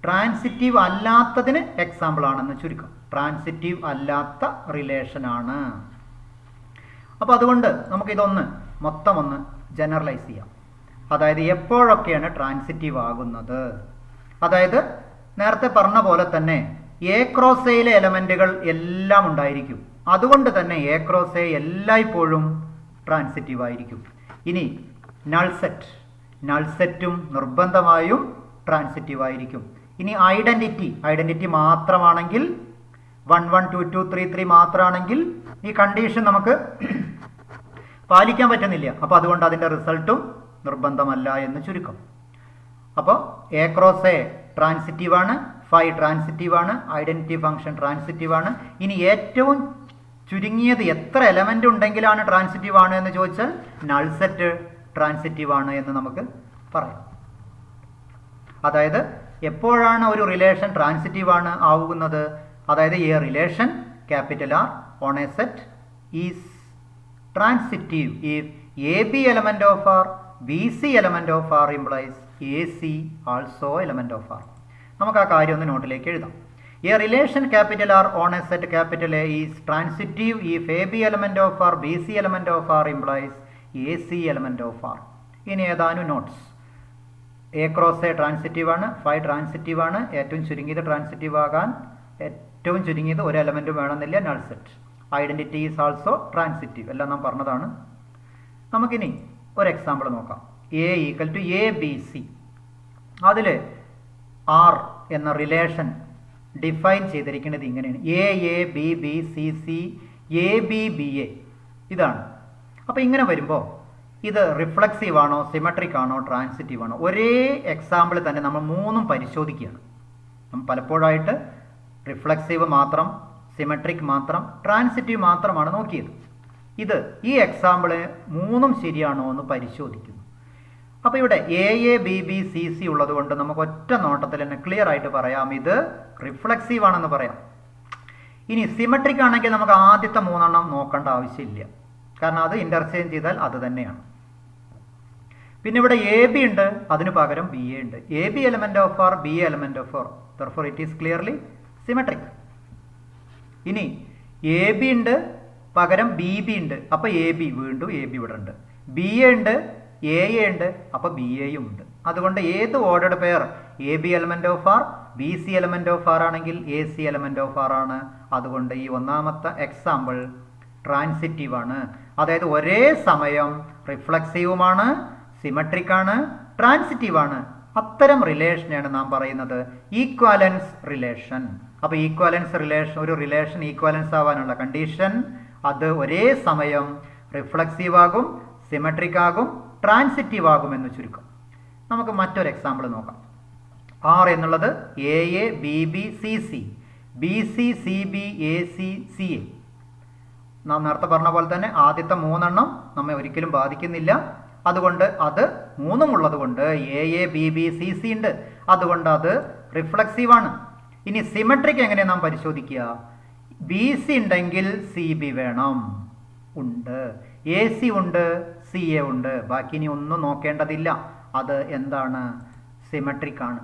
ട്രാൻസിറ്റീവ് അല്ലാത്തതിന് എക്സാമ്പിൾ ആണെന്ന് ചുരുക്കം. ട്രാൻസിറ്റീവ് അല്ലാത്ത റിലേഷൻ ആണ്. അപ്പോൾ അതുകൊണ്ട് നമുക്കിതൊന്ന് മൊത്തം ഒന്ന് ജനറലൈസ് ചെയ്യാം. അതായത് എപ്പോഴൊക്കെയാണ് ട്രാൻസിറ്റീവ് ആകുന്നത്? അതായത് നേരത്തെ പറഞ്ഞ പോലെ തന്നെ എ ക്രോസ് എയിലെ എലമെൻറ്റുകൾ എല്ലാം ഉണ്ടായിരിക്കും. അതുകൊണ്ട് തന്നെ എ ക്രോസ് എ എല്ലായ്പ്പോഴും ട്രാൻസിറ്റീവ് ആയിരിക്കും. ഇനി നൾസെറ്റും നിർബന്ധമായും ട്രാൻസിറ്റീവ് ആയിരിക്കും. ഇനി ഐഡന്റിറ്റി മാത്രമാണെങ്കിൽ 1 1 2 2 3 3 മാത്രമാണെങ്കിൽ ഈ കണ്ടീഷൻ നമുക്ക് പാലിക്കാൻ പറ്റുന്നില്ല. അപ്പോൾ അതുകൊണ്ട് അതിൻ്റെ റിസൾട്ടും നിർബന്ധമല്ല എന്ന് ചുരുക്കം. അപ്പോൾ എ ക്രോസ് എ ട്രാൻസിറ്റീവ് ആണ് ഫൈ ട്രാൻസിറ്റീവ് ആണ്, ഐഡന്റിറ്റി ഫംഗ്ഷൻ ട്രാൻസിറ്റീവ് ആണ്. ഇനി ഏറ്റവും ചുരുങ്ങിയത് എത്ര എലമെന്റ് ഉണ്ടെങ്കിലാണ് ട്രാൻസിറ്റീവ് ആണ് എന്ന് ചോദിച്ചാൽ നൾ സെറ്റ് ട്രാൻസിറ്റീവ് ആണ് എന്ന് നമുക്ക് പറയാം. അതായത് എപ്പോഴാണ് ഒരു റിലേഷൻ ട്രാൻസിറ്റീവ് ആണ് ആവുന്നത്? അതായത് a relation capital R on a set is transitive if A B element of R, B C element of R implies A C also element of R. നമുക്ക് ആ കാര്യം ഒന്ന് നോട്ടിലേക്ക് എഴുതാം. A relation capital R on a set capital A is transitive if A B element of R, B C element of R implies A C element of R. ഇനി ഏതാനും notes. A cross A transitive ആണ്, phi transitive ആണ്. ഏറ്റവും ചുരുങ്ങിയത് transitive ആകാൻ ഏറ്റവും ചുരുങ്ങിയത് ഒരു എലമെന്റും വേണമെന്നില്ല. Null set identity is also transitive, എല്ലാം നാം പറഞ്ഞതാണ്. നമുക്കിനി ഒരു എക്സാമ്പിൾ നോക്കാം. A equal to A B C. അതിൽ ആർ എന്ന റിലേഷൻ ഡിഫൈൻ ചെയ്തിരിക്കുന്നത് ഇങ്ങനെയാണ്: A B B C C A B B A. ഇതാണ്. അപ്പോൾ ഇങ്ങനെ വരുമ്പോൾ ഇത് റിഫ്ലക്സീവ് ആണോ, സിമെട്രിക് ആണോ, ട്രാൻസിറ്റീവ് ആണോ? ഒരേ എക്സാമ്പിൾ തന്നെ നമ്മൾ മൂന്നും പരിശോധിക്കുകയാണ്. നമ്മൾ പലപ്പോഴായിട്ട് റിഫ്ലക്സീവ് മാത്രം, സിമെട്രിക് മാത്രം, ട്രാൻസിറ്റീവ് മാത്രമാണ് നോക്കിയത്. ഇത് ഈ എക്സാമ്പിള് മൂന്നും ശരിയാണോ എന്ന് പരിശോധിക്കുന്നു. അപ്പോൾ ഇവിടെ a B B C C ഉള്ളത് കൊണ്ട് നമുക്ക് ഒറ്റ നോട്ടത്തിൽ തന്നെ ക്ലിയർ ആയിട്ട് പറയാം ഇത് റിഫ്ലക്സീവ് ആണെന്ന് പറയാം. ഇനി സിമെട്രിക് ആണെങ്കിൽ നമുക്ക് ആദ്യത്തെ മൂന്നെണ്ണം നോക്കേണ്ട ആവശ്യമില്ല, കാരണം അത് ഇന്റർചേഞ്ച് ചെയ്താൽ അത് തന്നെയാണ്. പിന്നെ ഇവിടെ എ ബി ഉണ്ട്, അതിന് പകരം ബി എ ഉണ്ട്. A B element of R, B A element of R, therefore it is clearly symmetric. ഇനി എ ബി ഉണ്ട്, പകരം ബി ബി ഉണ്ട്, അപ്പോൾ എ ബി, വീണ്ടും എ ബി ഇവിടെ ഉണ്ട്. ബി എ ഉണ്ട്, എ ഉണ്ട്, അപ്പോൾ ബി എയും ഉണ്ട്. അതുകൊണ്ട് ഏത് ordered pair a B element of R, B C element of R ആണെങ്കിൽ a C element of R ആണ്. അതുകൊണ്ട് ഈ ഒന്നാമത്തെ എക്സാമ്പിൾ ട്രാൻസിറ്റീവ് ആണ്. അതായത് ഒരേ സമയം റിഫ്ലക്സീവുമാണ്, സിമെട്രിക് ആണ്, ട്രാൻസിറ്റീവ് ആണ്. അത്തരം റിലേഷനാണ് നാം പറയുന്നത് ഈക്വാലൻസ് റിലേഷൻ. അപ്പോൾ ഈക്വാലൻസ് റിലേഷൻ, ഒരു റിലേഷൻ ഈക്വാലൻസ് ആവാനുള്ള കണ്ടീഷൻ അത് ഒരേ സമയം റിഫ്ലക്സീവ് ആകും, സിമെട്രിക് ആകും, ട്രാൻസിറ്റീവ് ആകും എന്ന് ചുരുക്കം. നമുക്ക് മറ്റൊരു എക്സാമ്പിൾ നോക്കാം. ആർ എന്നുള്ളത് A B B C C, B C C B A C C A. നാം നേരത്തെ പറഞ്ഞ പോലെ തന്നെ ആദ്യത്തെ മൂന്നെണ്ണം നമ്മെ ഒരിക്കലും ബാധിക്കുന്നില്ല. അതുകൊണ്ട് അത് മൂന്നും ഉള്ളത് കൊണ്ട് A B B C C ഉണ്ട്, അതുകൊണ്ട് അത് റിഫ്ലക്സീവ് ആണ്. ഇനി സിമെട്രിക് എങ്ങനെ നാം പരിശോധിക്കുക? ബി സി ഉണ്ടെങ്കിൽ സി ബി വേണം, ഉണ്ട്. എ സി ഉണ്ട്, സി എ ഉണ്ട്. ബാക്കി ഇനി ഒന്നും നോക്കേണ്ടതില്ല, അത് എന്താണ്? സിമെട്രിക് ആണ്.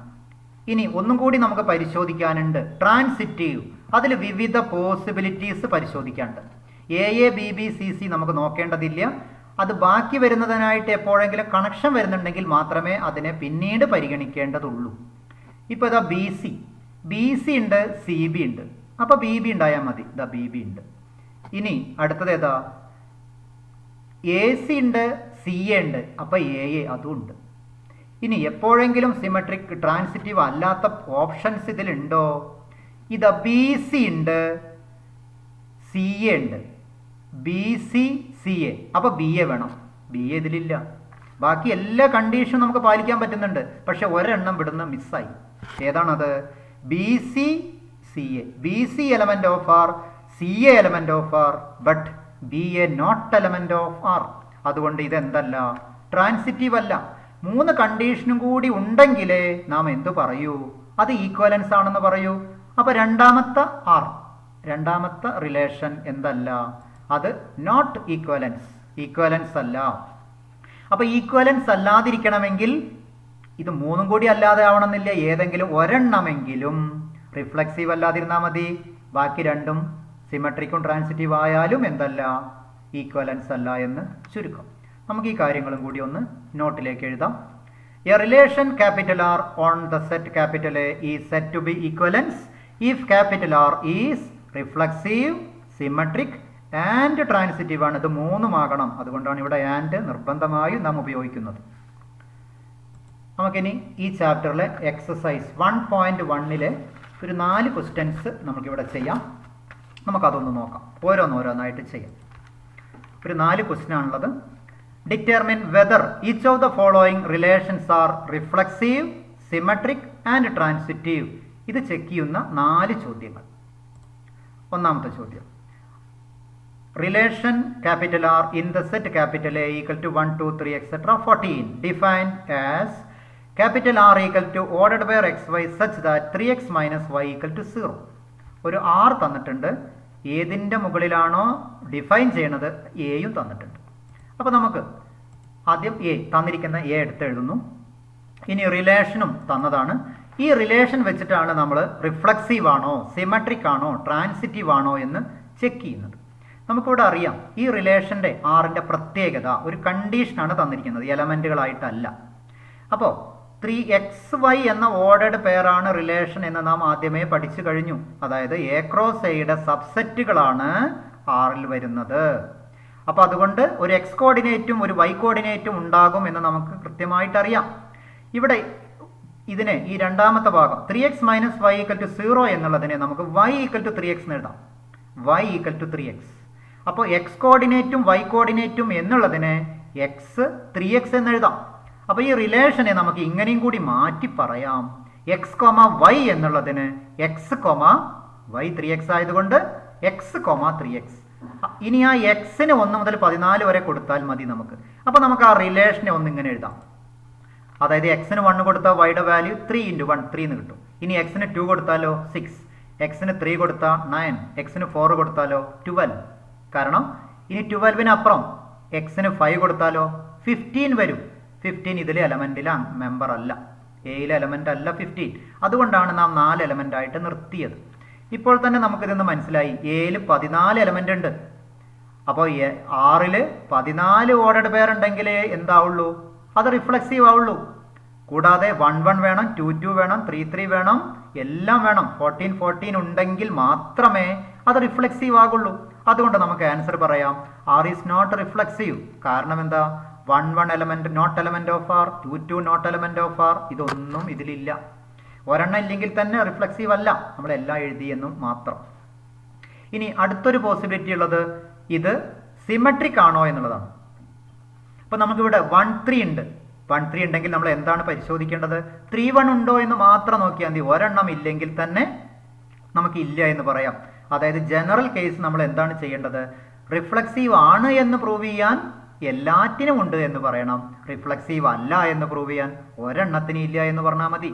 ഇനി ഒന്നും കൂടി നമുക്ക് പരിശോധിക്കാനുണ്ട്, ട്രാൻസിറ്റീവ്. അതിൽ വിവിധ പോസിബിലിറ്റീസ് പരിശോധിക്കാനുണ്ട്. A B B C c നമുക്ക് നോക്കേണ്ടതില്ല. അത് ബാക്കി വരുന്നതിനായിട്ട് എപ്പോഴെങ്കിലും കണക്ഷൻ വരുന്നുണ്ടെങ്കിൽ മാത്രമേ അതിനെ പിന്നീട് പരിഗണിക്കേണ്ടതുള്ളൂ. ഇപ്പോൾ ഇതാ ബി സി ഉണ്ട്, സി ബി ഉണ്ട്, അപ്പോൾ ബി ബി ഉണ്ടായാൽ മതി. ഇതാ ബി ബി ഉണ്ട്. ഇനി അടുത്തത് ഏതാ? എ സി ഉണ്ട്, സി എ ഉണ്ട്, അപ്പോൾ എ അതും ഉണ്ട്. ഇനി എപ്പോഴെങ്കിലും സിമെട്രിക് ട്രാൻസിറ്റീവ് അല്ലാത്ത ഓപ്ഷൻസ് ഇതിലുണ്ടോ? ഇതാ ബി സി ഉണ്ട്, സി എ ഉണ്ട്, ബി സി സി എ, അപ്പോൾ ബി എ വേണം. ബി എ ഇതിലില്ല. ബാക്കി എല്ലാ കണ്ടീഷനും നമുക്ക് പാലിക്കാൻ പറ്റുന്നുണ്ട്, പക്ഷെ ഒരെണ്ണം വിടുന്ന മിസ്സായി. ഏതാണത്? B C C A. B C element of R, c a element of R, but b a not element of R. അതുകൊണ്ട് ഇതെന്തല്ല? ട്രാൻസിറ്റീവ് അല്ല. മൂന്ന് കണ്ടീഷനും കൂടി ഉണ്ടെങ്കിലേ നാം എന്തു പറയൂ? അത് ഈക്വലൻസ് ആണെന്ന് പറയൂ. അപ്പോൾ രണ്ടാമത്തെ ആർ, രണ്ടാമത്തെ റിലേഷൻ എന്തല്ല? അത് നോട്ട് ഈക്വലൻസ്, ഈക്വലൻസ് അല്ല. അപ്പോൾ ഈക്വലൻസ് അല്ലാതിരിക്കണമെങ്കിൽ ഇത് മൂന്നും കൂടി അല്ലാതെ ആവണമെന്നില്ല, ഏതെങ്കിലും ഒരെണ്ണമെങ്കിലും റിഫ്ലക്സീവ് അല്ലാതിരുന്നാൽ മതി. ബാക്കി രണ്ടും സിമെട്രിക്കും ട്രാൻസിറ്റീവ് ആയാലും എന്തല്ല? ഈക്വലൻസ് അല്ല എന്ന് ചുരുക്കം. നമുക്ക് ഈ കാര്യങ്ങളും കൂടി ഒന്ന് നോട്ടിലേക്ക് എഴുതാം. A relation capital R on the set capital A is said to be equivalence if capital R is reflexive, symmetric and transitive ആണ്. ഇത് മൂന്നുമാകണം. അതുകൊണ്ടാണ് ഇവിടെ ആൻഡ് നിർബന്ധമായും നാം ഉപയോഗിക്കുന്നത്. നമുക്കിനി ഈ ചാപ്റ്ററിലെ എക്സസൈസ് 1.1 ഒരു 4 ക്വസ്റ്റ്യൻസ് നമുക്കിവിടെ ചെയ്യാം. നമുക്കതൊന്ന് നോക്കാം. ഓരോന്നോരോന്നായിട്ട് ചെയ്യാം. ഒരു 4 ക്വസ്റ്റ്യൻ ആണുള്ളത്. Determine whether each of the following relations are reflexive, symmetric and transitive ഇത് ചെക്ക് ചെയ്യുന്ന 4 ചോദ്യങ്ങൾ. ഒന്നാമത്തെ ചോദ്യം, relation capital R in the set capital A equal to 1 2 3 etc 14 defined as capital R equal to ordered by X Y such that 3x minus Y equal to 0. ഒരു R തന്നിട്ടുണ്ട്, ഏതിൻ്റെ മുകളിലാണോ define ചെയ്യണത് എയും തന്നിട്ടുണ്ട്. അപ്പോൾ നമുക്ക് ആദ്യം എ തന്നിരിക്കുന്ന എ എടുത്ത് എഴുതുന്നു. ഇനി റിലേഷനും തന്നതാണ്. ഈ റിലേഷൻ വെച്ചിട്ടാണ് നമ്മൾ റിഫ്ലക്സീവ് ആണോ, സിമെട്രിക് ആണോ, ട്രാൻസിറ്റീവ് ആണോ എന്ന് ചെക്ക് ചെയ്യുന്നത്. നമുക്കിവിടെ അറിയാം ഈ റിലേഷൻ്റെ ആറിൻ്റെ പ്രത്യേകത, ഒരു കണ്ടീഷനാണ് തന്നിരിക്കുന്നത്, എലമെൻറ്റുകളായിട്ടല്ല. അപ്പോൾ 3xy എന്ന ഓർഡേഡ് പെയറാണ് റിലേഷൻ എന്ന് നാം ആദ്യമേ പഠിച്ചു കഴിഞ്ഞു. അതായത് എ ക്രോസ് എയുടെ സബ്സെറ്റുകളാണ് ആറിൽ വരുന്നത്. അപ്പോൾ അതുകൊണ്ട് ഒരു എക്സ് കോർഡിനേറ്റും ഒരു വൈ കോർഡിനേറ്റും ഉണ്ടാകും എന്ന് നമുക്ക് കൃത്യമായിട്ട് അറിയാം. ഇവിടെ ഇതിനെ ഈ രണ്ടാമത്തെ ഭാഗം 3x minus Y equal to 0 എന്നുള്ളതിനെ നമുക്ക് y ഈക്വൽ ടു 3x എന്ന് എഴുതാം. y equal to 3x. അപ്പോൾ എക്സ് കോർഡിനേറ്റും വൈ കോർഡിനേറ്റും എന്നുള്ളതിനെ x 3x എന്ന് എഴുതാം. അപ്പോൾ ഈ റിലേഷനെ നമുക്ക് ഇങ്ങനെയും കൂടി മാറ്റി പറയാം. x, y എന്നുള്ളതിന് x, y 3x ആയതുകൊണ്ട് x, 3x. ഇനി ആ എക്സിന് 1 മുതൽ 14 വരെ കൊടുത്താൽ മതി നമുക്ക്. അപ്പോൾ നമുക്ക് ആ റിലേഷനെ ഒന്നിങ്ങനെ എഴുതാം. അതായത് എക്സിന് 1 കൊടുത്താൽ വൈയുടെ വാല്യൂ 3 × 1 3 എന്ന് കിട്ടും. ഇനി എക്സിന് 2 കൊടുത്താലോ 6, എക്സിന് 3 കൊടുത്താൽ 9, എക്സിന് 4 കൊടുത്താലോ 12. കാരണം ഇനി 12ന് അപ്പുറം എക്സിന് 5 കൊടുത്താലോ 15 വരും. 15 ഇതിലെ എലമെൻറ്റിലാണ്, മെമ്പർ അല്ല, എയിലെ എലമെൻ്റ് അല്ല 15. അതുകൊണ്ടാണ് നാം 4 എലമെൻ്റ് ആയിട്ട് നിർത്തിയത്. ഇപ്പോൾ തന്നെ നമുക്കിതൊന്ന് മനസ്സിലായി, എയിൽ 14 എലമെൻ്റ് ഉണ്ട്. അപ്പോൾ ആറിൽ 14 ഓർഡർഡ് പെയർ ഉണ്ടെങ്കിലേ എന്താവുള്ളൂ, അത് റിഫ്ലക്സീവ് ആവുള്ളൂ. കൂടാതെ 1 1 വേണം, 2 2 വേണം, 3 3 വേണം, എല്ലാം വേണം. 14 14 ഉണ്ടെങ്കിൽ മാത്രമേ അത് റിഫ്ലക്സീവ് ആകുള്ളൂ. അതുകൊണ്ട് നമുക്ക് ആൻസർ പറയാം, ആർ ഈസ് നോട്ട് റിഫ്ലക്സീവ്. കാരണം എന്താ, 1 1 element not element of R, 2 2 not element of R, ഇതൊന്നും ഇതിലില്ല. ഒരെണ്ണം ഇല്ലെങ്കിൽ തന്നെ റിഫ്ലക്സീവ് അല്ല, നമ്മളെല്ലാം എഴുതിയെന്നും മാത്രം. ഇനി അടുത്തൊരു പോസിബിലിറ്റി ഉള്ളത് ഇത് സിമെട്രിക് ആണോ എന്നുള്ളതാണ്. അപ്പോൾ നമുക്കിവിടെ 1 3 ഉണ്ട്. 1 3 ഉണ്ടെങ്കിൽ നമ്മൾ എന്താണ് പരിശോധിക്കേണ്ടത്, 3 1 ഉണ്ടോ എന്ന് മാത്രം നോക്കിയാൽ മതി. ഒരെണ്ണം ഇല്ലെങ്കിൽ തന്നെ നമുക്ക് ഇല്ല എന്ന് പറയാം. അതായത് ജനറൽ കേസ് നമ്മൾ എന്താണ് ചെയ്യേണ്ടത്, റിഫ്ലക്സീവ് ആണ് എന്ന് പ്രൂവ് ചെയ്യാൻ എല്ലാറ്റിനും ഉണ്ട് എന്ന് പറയണം. റിഫ്ലക്സീവ് അല്ല എന്ന് പ്രൂവ് ചെയ്യാൻ ഒരെണ്ണത്തിന് ഇല്ല എന്ന് പറഞ്ഞാൽ മതി.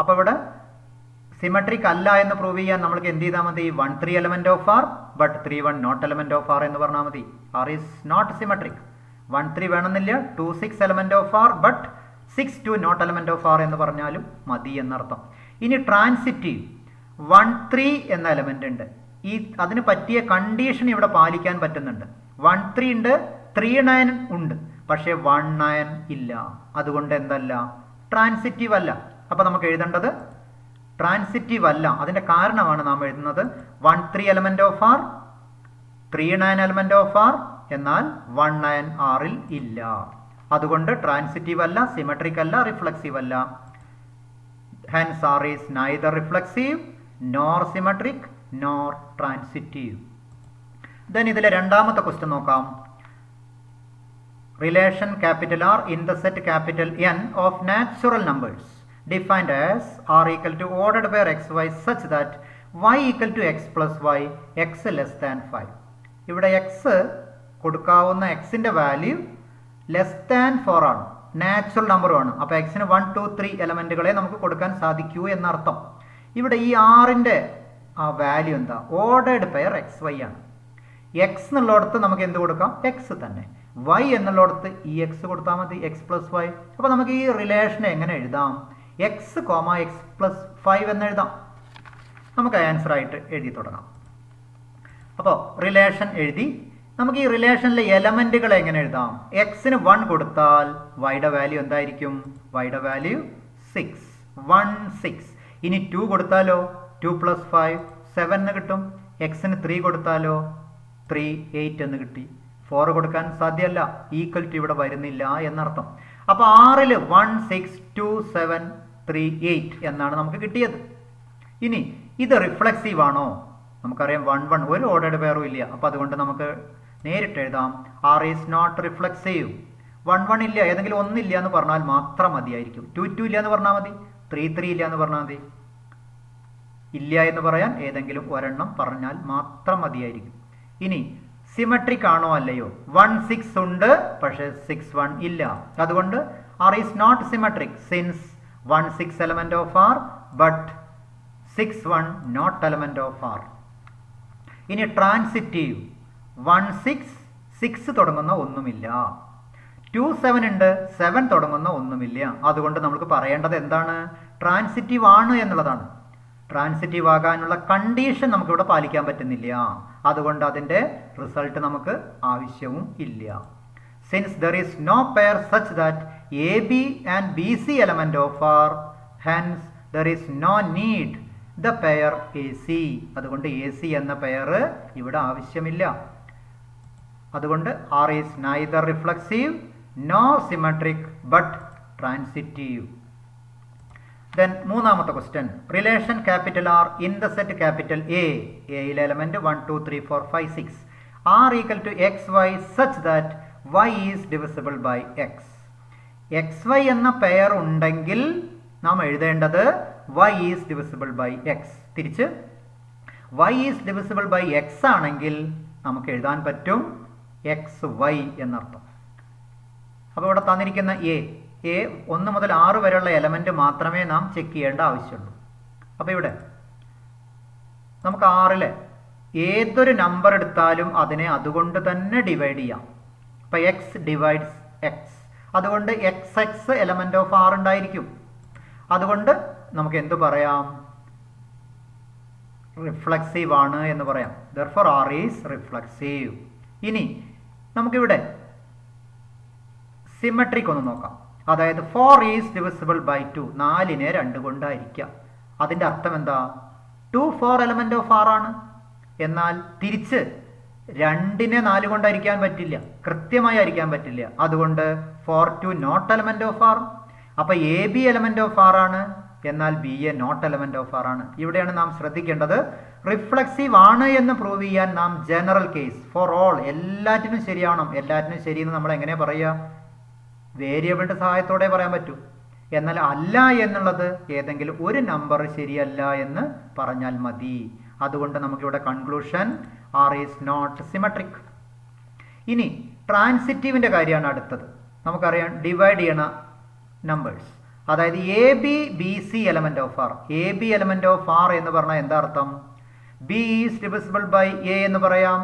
അപ്പോൾ ഇവിടെ സിമെട്രിക് അല്ല എന്ന് പ്രൂവ് ചെയ്യാൻ നമ്മൾക്ക് എന്ത് ചെയ്താൽ മതി, 1 3 element of R but 3 1 not element of R എന്ന് പറഞ്ഞാൽ മതി. R is not symmetric. 1 3 വേണമെന്നില്ല, 2 6 element of R but 6 2 not element of R എന്ന് പറഞ്ഞാലും മതി എന്നർത്ഥം. ഇനി ട്രാൻസിറ്റീവ് 1 3 എന്ന എലമെന്റ് ഉണ്ട്. അതിന് പറ്റിയ കണ്ടീഷൻ ഇവിടെ പാലിക്കാൻ പറ്റുന്നുണ്ട്. 1 3 ഉണ്ട്, 3 9 ഉണ്ട്, പക്ഷേ 1 9 ഇല്ല. അതുകൊണ്ട് എന്തല്ല, ട്രാൻസിറ്റീവ് അല്ല. അപ്പോൾ നമുക്ക് എഴുതേണ്ടത് ട്രാൻസിറ്റീവ് അല്ല. അതിൻ്റെ കാരണമാണ് നാം എഴുതുന്നത് 1 3 element of R, 3 9 element of R, എന്നാൽ 1 9 ആറിൽ ഇല്ല. അതുകൊണ്ട് ട്രാൻസിറ്റീവ് അല്ല, സിമെട്രിക് അല്ല, റിഫ്ലക്സീവ് അല്ല. Hence R is neither reflexive nor symmetric nor transitive. Then ഇതിലെ രണ്ടാമത്തെ ക്വസ്റ്റ്യൻ നോക്കാം. Relation capital R in the set capital N of natural numbers defined as R equal to ordered by X Y such that Y equal to X plus Y X less than 5. ഇവിടെ X കൊടുക്കാവുന്ന എക്സിൻ്റെ value less than 4 ആണ്, natural നമ്പറുമാണ്. അപ്പോൾ എക്സിന് 1 2 3 എലമെൻറ്റുകളെ നമുക്ക് കൊടുക്കാൻ സാധിക്കൂ എന്നർത്ഥം. ഇവിടെ ഈ ആറിൻ്റെ ആ വാല്യൂ എന്താ, ഓർഡേഡ് പെയർ എക്സ് വൈ ആണ്. എക്സ് എന്നുള്ളിടത്ത് നമുക്ക് എന്ത് കൊടുക്കാം, എക്സ് തന്നെ. വൈ എന്നുള്ളിടത്ത് ഈ എക്സ് കൊടുത്താൽ മതി, എക്സ് പ്ലസ് വൈ. അപ്പോൾ നമുക്ക് ഈ റിലേഷനെ എങ്ങനെ എഴുതാം, എക്സ് എക്സ് പ്ലസ് 5 എന്ന് എഴുതാം. നമുക്ക് ആൻസർ ആയിട്ട് എഴുതി തുടങ്ങാം. അപ്പോൾ റിലേഷൻ എഴുതി. നമുക്ക് ഈ റിലേഷനിലെ എലമെൻറ്റുകളെ എങ്ങനെ എഴുതാം, എക്സിന് 1 കൊടുത്താൽ വൈയുടെ വാല്യൂ എന്തായിരിക്കും, വൈയുടെ വാല്യൂ 6 1 6. ഇനി 2 കൊടുത്താലോ 2 പ്ലസ് 5 7 എന്ന് കിട്ടും. എക്സിന് 3 കൊടുത്താലോ 3 8 എന്ന് കിട്ടി. 4 കൊടുക്കാൻ സാധ്യമല്ല, ഈക്വൽ ടു ഇവിടെ വരുന്നില്ല എന്നർത്ഥം. അപ്പോൾ 6ൽ 1 6 2 7 3 8 എന്നാണ് നമുക്ക് കിട്ടിയത്. ഇനി ഇത് റിഫ്ലക്സീവ് ആണോ, നമുക്കറിയാം 1 1 ഒരു ഓർഡേഡ് പെയറും ഇല്ല. അപ്പോൾ അതുകൊണ്ട് നമുക്ക് നേരിട്ട് എഴുതാം, ആർ ഈസ് നോട്ട് റിഫ്ലക്സീവ്. 1 1 ഇല്ല, ഏതെങ്കിലും ഒന്നില്ല എന്ന് പറഞ്ഞാൽ മാത്രം മതിയായിരിക്കും. 2 2 ഇല്ല എന്ന് പറഞ്ഞാൽ മതി, 3 3 ഇല്ല എന്ന് പറഞ്ഞാൽ മതി. ഇല്ല എന്ന് പറയാൻ ഏതെങ്കിലും ഒരെണ്ണം പറഞ്ഞാൽ മാത്രം മതിയായിരിക്കും. ഇനി സിമെട്രിക് ആണോ അല്ലയോ? 1 6 ഉണ്ട്, പക്ഷേ 6 1 ഇല്ല. അതുകൊണ്ട് R is not symmetric since 1 6 element of R but 6 1 not element of R. ഇനി ട്രാൻസിറ്റീവ് 1 6 6 തുടങ്ങുന്ന ഒന്നുമില്ല. 2 7 ഉണ്ട്, 7 തുടങ്ങുന്ന ഒന്നുമില്ല. അതുകൊണ്ട് നമുക്ക് പറയേണ്ടത് എന്താണ്? ട്രാൻസിറ്റീവ് ആണ് എന്നുള്ളതാണ്. ട്രാൻസിറ്റീവ് ആകാനുള്ള കണ്ടീഷൻ നമുക്കിവിടെ പാലിക്കാൻ പറ്റുന്നില്ല. അതുകൊണ്ട് അതിൻ്റെ റിസൾട്ട് നമുക്ക് ആവശ്യവും ഇല്ല. Since there is no pair such that AB and BC element of R, hence there is no need the pair AC. അതുകൊണ്ട് AC എന്ന പെയർ ഇവിടെ ആവശ്യമില്ല. അതുകൊണ്ട് R is neither reflexive nor symmetric but transitive. Then മൂന്നാമത്തെ question, relation capital R in the set capital A, Aയിലെ element 1 2 3 4 5 6 R equal to XY such that Y is divisible by X. XY എന്ന pair ഉണ്ടെങ്കിൽ നാം എഴുതേണ്ടത് Y is divisible by X. തിരിച്ച് Y is divisible by X ആണെങ്കിൽ നമുക്ക് എഴുതാൻ പറ്റും XY എന്നർത്ഥം. അപ്പോൾ ഇവിടെ തന്നിരിക്കുന്ന A 1 മുതൽ 6 വരെയുള്ള എലമെന്റ് മാത്രമേ നാം ചെക്ക് ചെയ്യേണ്ട ആവശ്യമുള്ളൂ. അപ്പോൾ ഇവിടെ നമുക്ക് Rലെ ഏതൊരു നമ്പർ എടുത്താലും അതിനെ അതുകൊണ്ട് തന്നെ ഡിവൈഡ് ചെയ്യാം. അപ്പോൾ X ഡിവൈഡ്സ് X. അതുകൊണ്ട് XX എലമെന്റ് ഓഫ് R ഉണ്ടായിരിക്കും. അതുകൊണ്ട് നമുക്ക് എന്തു പറയാം? റിഫ്ലക്സീവ് ആണ് എന്ന് പറയാം. therefore R is reflexive. ഇനി നമുക്കിവിടെ സിമെട്രിക് ഒന്ന് നോക്കാം. അതായത് 4 is divisible by 2. 4നെ 2 കൊണ്ടായിരിക്കാം. അതിൻ്റെ അർത്ഥം എന്താ? 2 4 എലമെന്റ് ഓഫ് R ആണ്. എന്നാൽ തിരിച്ച് 2നെ 4 കൊണ്ടായിരിക്കാൻ പറ്റില്ല, കൃത്യമായി ആയിരിക്കാൻ പറ്റില്ല. അതുകൊണ്ട് 4 2 നോട്ട് എലമെന്റ് ഓഫ് R. അപ്പോൾ AB എലമെന്റ് ഓഫ് R ആണ്, എന്നാൽ BA not element of R ആണ്. ഇവിടെയാണ് നാം ശ്രദ്ധിക്കേണ്ടത്. റിഫ്ലക്സീവ് ആണ് എന്ന് പ്രൂവ് ചെയ്യാൻ നാം ജനറൽ കേസ് ഫോർ ഓൾ, എല്ലാറ്റിനും ശരിയാണോ, എല്ലാറ്റിനും ശരിയെന്ന് നമ്മൾ എങ്ങനെ പറയുക? വേരിയബിളിന്റെ സഹായത്തോടെ പറയാൻ പറ്റൂ. എന്നാൽ അല്ല എന്നുള്ളത് ഏതെങ്കിലും ഒരു നമ്പർ ശരിയല്ല എന്ന് പറഞ്ഞാൽ മതി. അതുകൊണ്ട് നമുക്കിവിടെ conclusion R is not symmetric. ഇനി ട്രാൻസിറ്റീവിന്റെ കാര്യമാണ് അടുത്തത്. നമുക്കറിയാം ഡിവൈഡ് ചെയ്യണ നമ്പേഴ്സ്, അതായത് AB BC element of R. AB element of R എന്ന് പറഞ്ഞാൽ എന്താ അർത്ഥം? B is divisible by A എന്ന് പറയാം.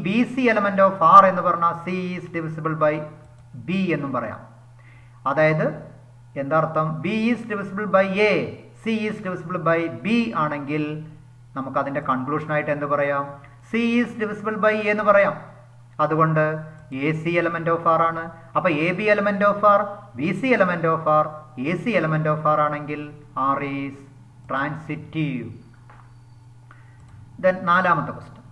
BC എലമെന്റ് ഓഫ് R എന്ന് പറഞ്ഞാൽ C is divisible by B എന്നും പറയാം. അതായത് എന്താ അർത്ഥം? B is divisible by A, C is divisible by B ആണെങ്കിൽ നമുക്ക് അതിന്റെ കൺക്ലൂഷൻ ആയിട്ട് എന്ത് പറയാം? C is divisible by A എന്ന് പറയാം. അതുകൊണ്ട് AC എലമെന്റ് ഓഫ് R ആണ്. അപ്പോൾ AB element of R, BC element of R, AC element of R ആണെങ്കിൽ R is transitive. Then നാലാമത്തെ question,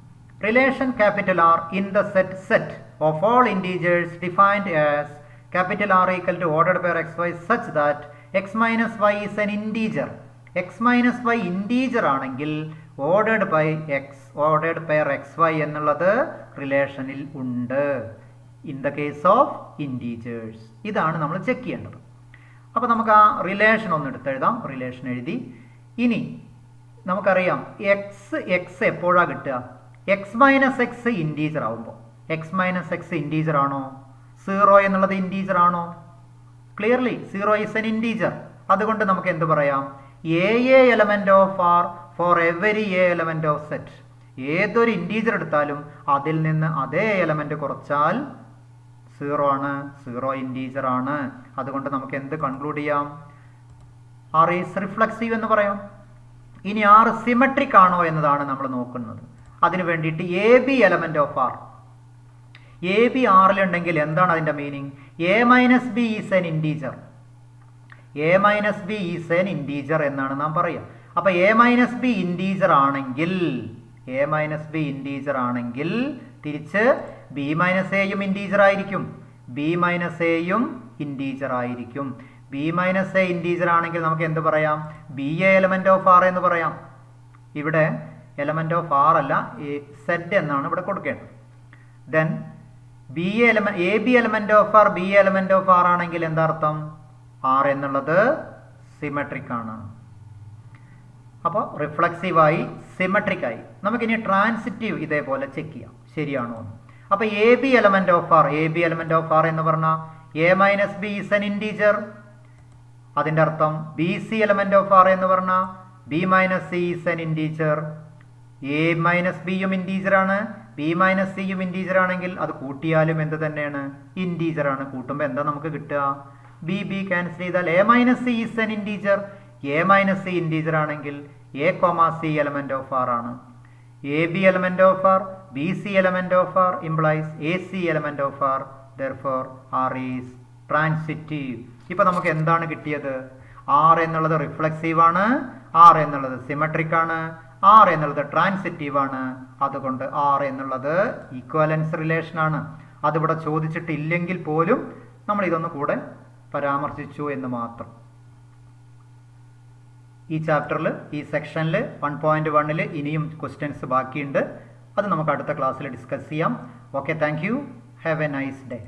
relation capital R in the set of all integers defined as capital R equal to ordered pair xy such that x minus y is an integer. x minus y integer ആണെങ്കിൽ ordered pair xy എന്നുള്ളത് റിലേഷനിൽ ഉണ്ട്. In the case of integers ഇതാണ് നമ്മൾ check ചെയ്യേണ്ടത്. അപ്പോൾ നമുക്ക് ആ റിലേഷൻ ഒന്ന് എടുത്തെഴുതാം. റിലേഷൻ എഴുതി. ഇനി നമുക്കറിയാം എക്സ് എപ്പോഴാണ് കിട്ടുക? എക്സ് മൈനസ് എക്സ് ഇൻറ്റീജർ ആവുമ്പോൾ. എക്സ് മൈനസ് എക്സ് ഇൻറ്റീജർ ആണോ? 0 എന്നുള്ളത് ഇൻറ്റീജർ ആണോ? Clearly 0 is an integer. അതുകൊണ്ട് നമുക്ക് എന്ത് പറയാം? A element of R for every A element of set. ഏതൊരു ഇൻറ്റീജർ എടുത്താലും അതിൽ നിന്ന് അതേ എലമെന്റ് കുറച്ചാൽ 0 ആണ്, 0 ഇൻറ്റീജർ ആണ്. അതുകൊണ്ട് നമുക്ക് എന്ത് കൺക്ലൂഡ് ചെയ്യാം? ആർ ഈസ് റിഫ്ലക്സീവ് എന്ന് പറയാം. ഇനി ആർ സിമെട്രിക് ആണോ എന്നതാണ് നമ്മൾ നോക്കുന്നത്. അതിനു വേണ്ടിയിട്ട് a B element of R, a b ആറിലുണ്ടെങ്കിൽ എന്താണ് അതിൻ്റെ meaning? A minus B is an integer. A minus B is an integer എന്നാണ് നാം പറയുക. അപ്പൊ എ മൈനസ് ബി ഇൻറ്റീജർ ആണെങ്കിൽ, എ മൈനസ് ബി ഇൻറ്റീജർ ആണെങ്കിൽ തിരിച്ച് ബി മൈനസ് എയും ഇൻറ്റീജർ ആയിരിക്കും, ബി മൈനസ് എയും ഇൻറ്റീജർ ആയിരിക്കും. ബി മൈനസ് എ ഇൻറ്റീജർ ആണെങ്കിൽ നമുക്ക് എന്ത് പറയാം? B A element of R എന്ന് പറയാം. ഇവിടെ എലമെന്റ് ഓഫ് ആർ അല്ല, സെഡ് എന്നാണ് ഇവിടെ കൊടുക്കേണ്ടത്. Then B A B element of R, B element of R ആണെങ്കിൽ എന്താ അർത്ഥം? ആർ എന്നുള്ളത് സിമെട്രിക് ആണ്. അപ്പോൾ റിഫ്ലക്സീവായി സിമെട്രിക്കായി. നമുക്കിനി ട്രാൻസിറ്റീവ് ഇതേപോലെ ചെക്ക് ചെയ്യാം ശരിയാണോ എന്ന്. അപ്പോൾ A B element of R എന്ന് പറഞ്ഞാൽ A minus B is an integer. അതിൻ്റെ അർത്ഥം B C element of R എന്ന് പറഞ്ഞാൽ B minus C is an integer. A minus ബിയും ഇൻറ്റീജർ ആണ്, ബി മൈനസ് സിയും ഇൻറ്റീജർ ആണെങ്കിൽ അത് കൂട്ടിയാലും എന്ത് തന്നെയാണ്? ഇൻറ്റീജർ ആണ്. കൂട്ടുമ്പോൾ എന്താ നമുക്ക് കിട്ടുക? ബി ബി ക്യാൻസൽ ചെയ്താൽ a minus C is an integer. A minus c integer ആണെങ്കിൽ a comma c element of R ആണ്. A B element of R, B C element of R implies A C element of R. Therefore R is transitive. ഇപ്പൊ നമുക്ക് എന്താണ് കിട്ടിയത്? R എന്നുള്ളത് reflexive ആണ്, R എന്നുള്ളത് symmetric ആണ്, ആർ എന്നുള്ളത് ട്രാൻസിറ്റീവ് ആണ്. അതുകൊണ്ട് ആർ എന്നുള്ളത് ഈക്വലൻസ് റിലേഷൻ ആണ്. അതിവിടെ ചോദിച്ചിട്ടില്ലെങ്കിൽ പോലും നമ്മൾ ഇതൊന്ന് കൂടെ പരാമർശിച്ചു എന്ന് മാത്രം. ഈ ചാപ്റ്ററിൽ ഈ സെക്ഷനിൽ 1.1 ഇനിയും ക്വസ്റ്റ്യൻസ് ബാക്കിയുണ്ട്. അത് നമുക്ക് അടുത്ത ക്ലാസ്സിൽ ഡിസ്കസ് ചെയ്യാം. Okay, thank you. Have A nice day.